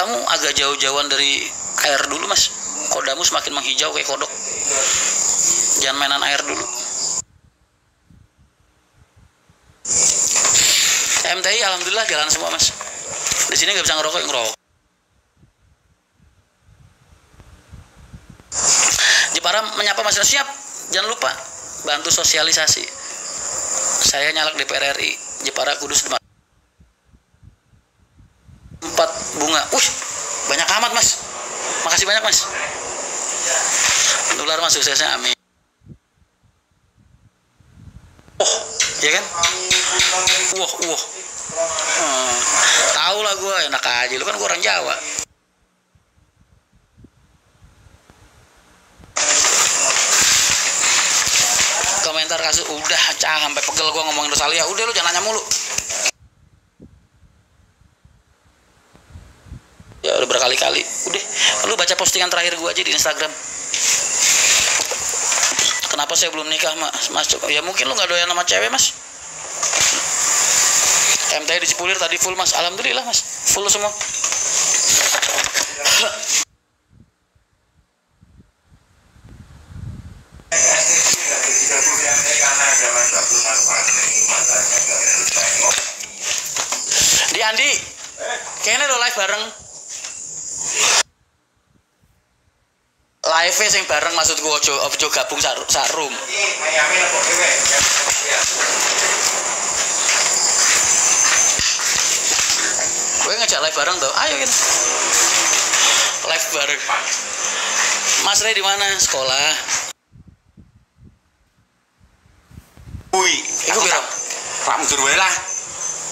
kamu agak jauh-jauhan dari air dulu Mas. Kodamu semakin menghijau kayak kodok. Jangan mainan air dulu. MTI alhamdulillah jalan semua Mas. Di sini nggak bisa ngerokok, ngerokok. Jepara menyapa Mas, siap. Jangan lupa bantu sosialisasi. Saya nyalek DPR RI Jepara Kudus 4 bunga. Banyak amat Mas. Makasih banyak Mas. Nular Mas suksesnya, amin. Ya kan? Tahu lah gue, enak aja. Lu kan gue orang Jawa. Komentar kasus udah sampai pegel gue ngomongin Rosalia. Udah lu jangan nanya mulu. Ya udah berkali-kali. Udah, lu baca postingan terakhir gue aja di Instagram. Kenapa saya belum nikah Mas? Ya mungkin lu nggak doyan sama cewek Mas. MTI di Cipulir tadi full Mas. Alhamdulillah Mas, full semua. Di Andi, kayaknya udah live bareng. Live sing bareng maksud gue ojo gabung sarum. Gue ngajak live bareng tuh, ayo kita live bareng. Mas Rey di mana? Sekolah. Wih, Iku piro? Pak mundur wae lah.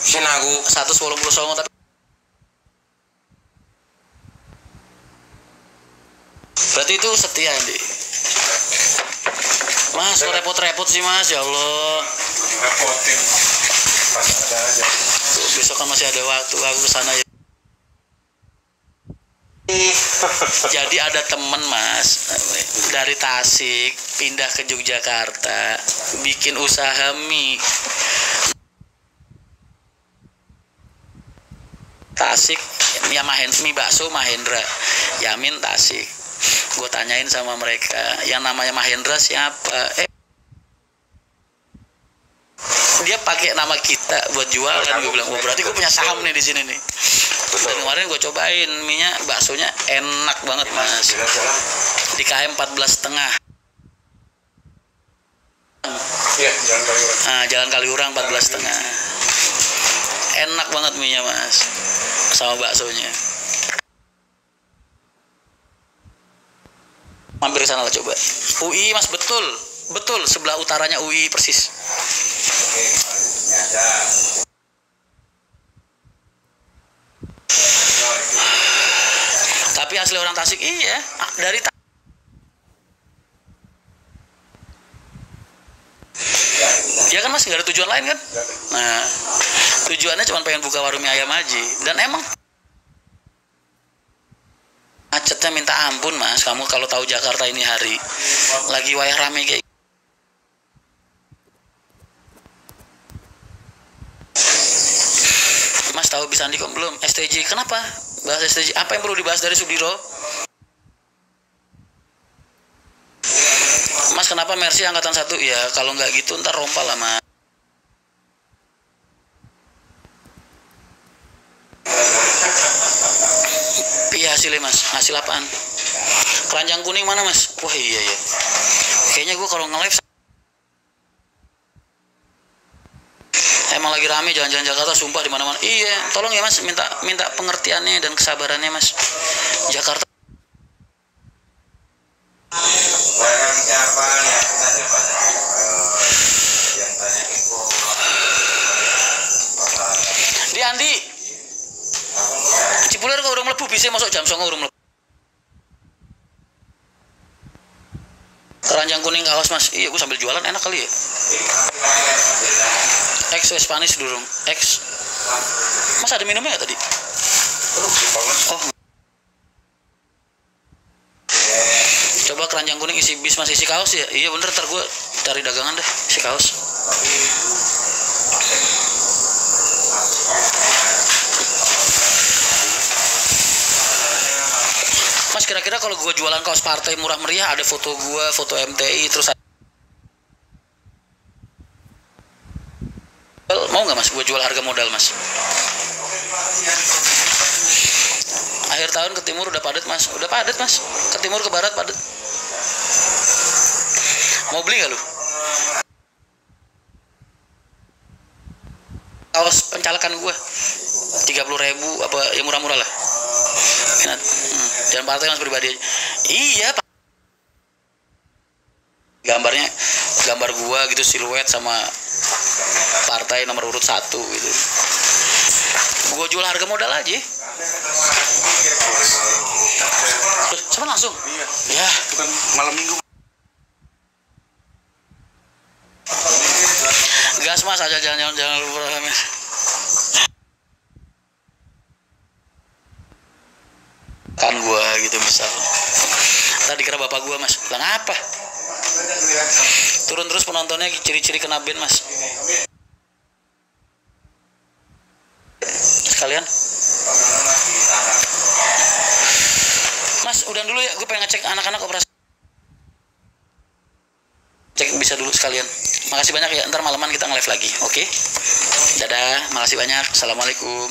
Sen aku 189 tapi berarti itu setia Andi. Mas, lo repot-repot sih Mas, ya Allah. repotin. Pas ada aja. Besok kan masih ada waktu, aku kesana ya. Jadi ada temen Mas dari Tasik pindah ke Yogyakarta bikin usaha mie. Tasik ya mie bakso Mahendra, Yamin Tasik. Gue tanyain sama mereka yang namanya Mahendra siapa, dia pakai nama kita buat jualan. Gue bilang, oh berarti gue punya saham nih di sini nih. Dan kemarin gue cobain mie-nya, baksonya enak banget Mas. Di KM 14,5. Iya, Jalan Kaliurang 14,5. Enak banget mie-nya Mas, sama baksonya. Mampir ke sana lah coba. UI Mas, betul sebelah utaranya UI persis. Tapi asli orang Tasik, iya, dari ya kan Mas, nggak ada tujuan lain kan. Nah, tujuannya cuma pengen buka warung mie ayam aja. Dan emang macetnya minta ampun Mas. Kamu kalau tahu Jakarta ini hari lagi wayah rame kayak Mas, tahu bisa Andi kok belum? STJ, kenapa? Bahas STJ, apa yang perlu dibahas dari Sudiro? Mas, kenapa Mercy angkatan 1? Ya kalau nggak gitu ntar rompal lah Mas. Iya hasilnya Mas, hasil apaan? Keranjang kuning mana Mas? Wah iya ya. Kayaknya gue kalau nge-live emang lagi rame jalan-jalan Jakarta, sumpah di mana-mana. Iya, tolong ya Mas, minta pengertiannya dan kesabarannya Mas. Jakarta. Barang siapa ya? Di Andi. Cipulir kok urung mlebu bisa masuk jam 09.00 urung mlebu. keranjang kuning kaos mas. Iya gue sambil jualan enak kali ya. X wes panis durung. X. Mas ada minumnya nggak tadi? Oh. Coba keranjang kuning isi bis mas, isi kaos ya. Iya bener, ntar gue cari dagangan deh isi kaos. Mas kira-kira kalau gue jualan kaos partai murah meriah, ada foto gue, foto MTI, terus mau nggak mas gue jual harga modal mas? Akhir tahun ke timur udah padat mas, ke timur ke barat padat. Mau beli nggak lu? Kaos pencalekan gue 30.000 apa ya, murah-murah lah. Jangan partai mas, pribadi aja. Iya pak. Gambar gua gitu, siluet sama partai nomor urut 1 gitu. Gua jual harga modal aja. Terus sama langsung. Iya. Ya, bukan malam minggu. Gas mas aja, jangan lupa. Kan gua gitu misal. Tadi kira bapak gua mas. Lah ngapa? Turun terus penontonnya, ciri-ciri kena band mas. Sekalian. Mas, udah dulu ya, gue pengen ngecek anak-anak operasi. Cek bisa dulu sekalian. Makasih banyak ya, ntar malaman kita nge-live lagi, oke? Dadah, makasih banyak. Assalamualaikum.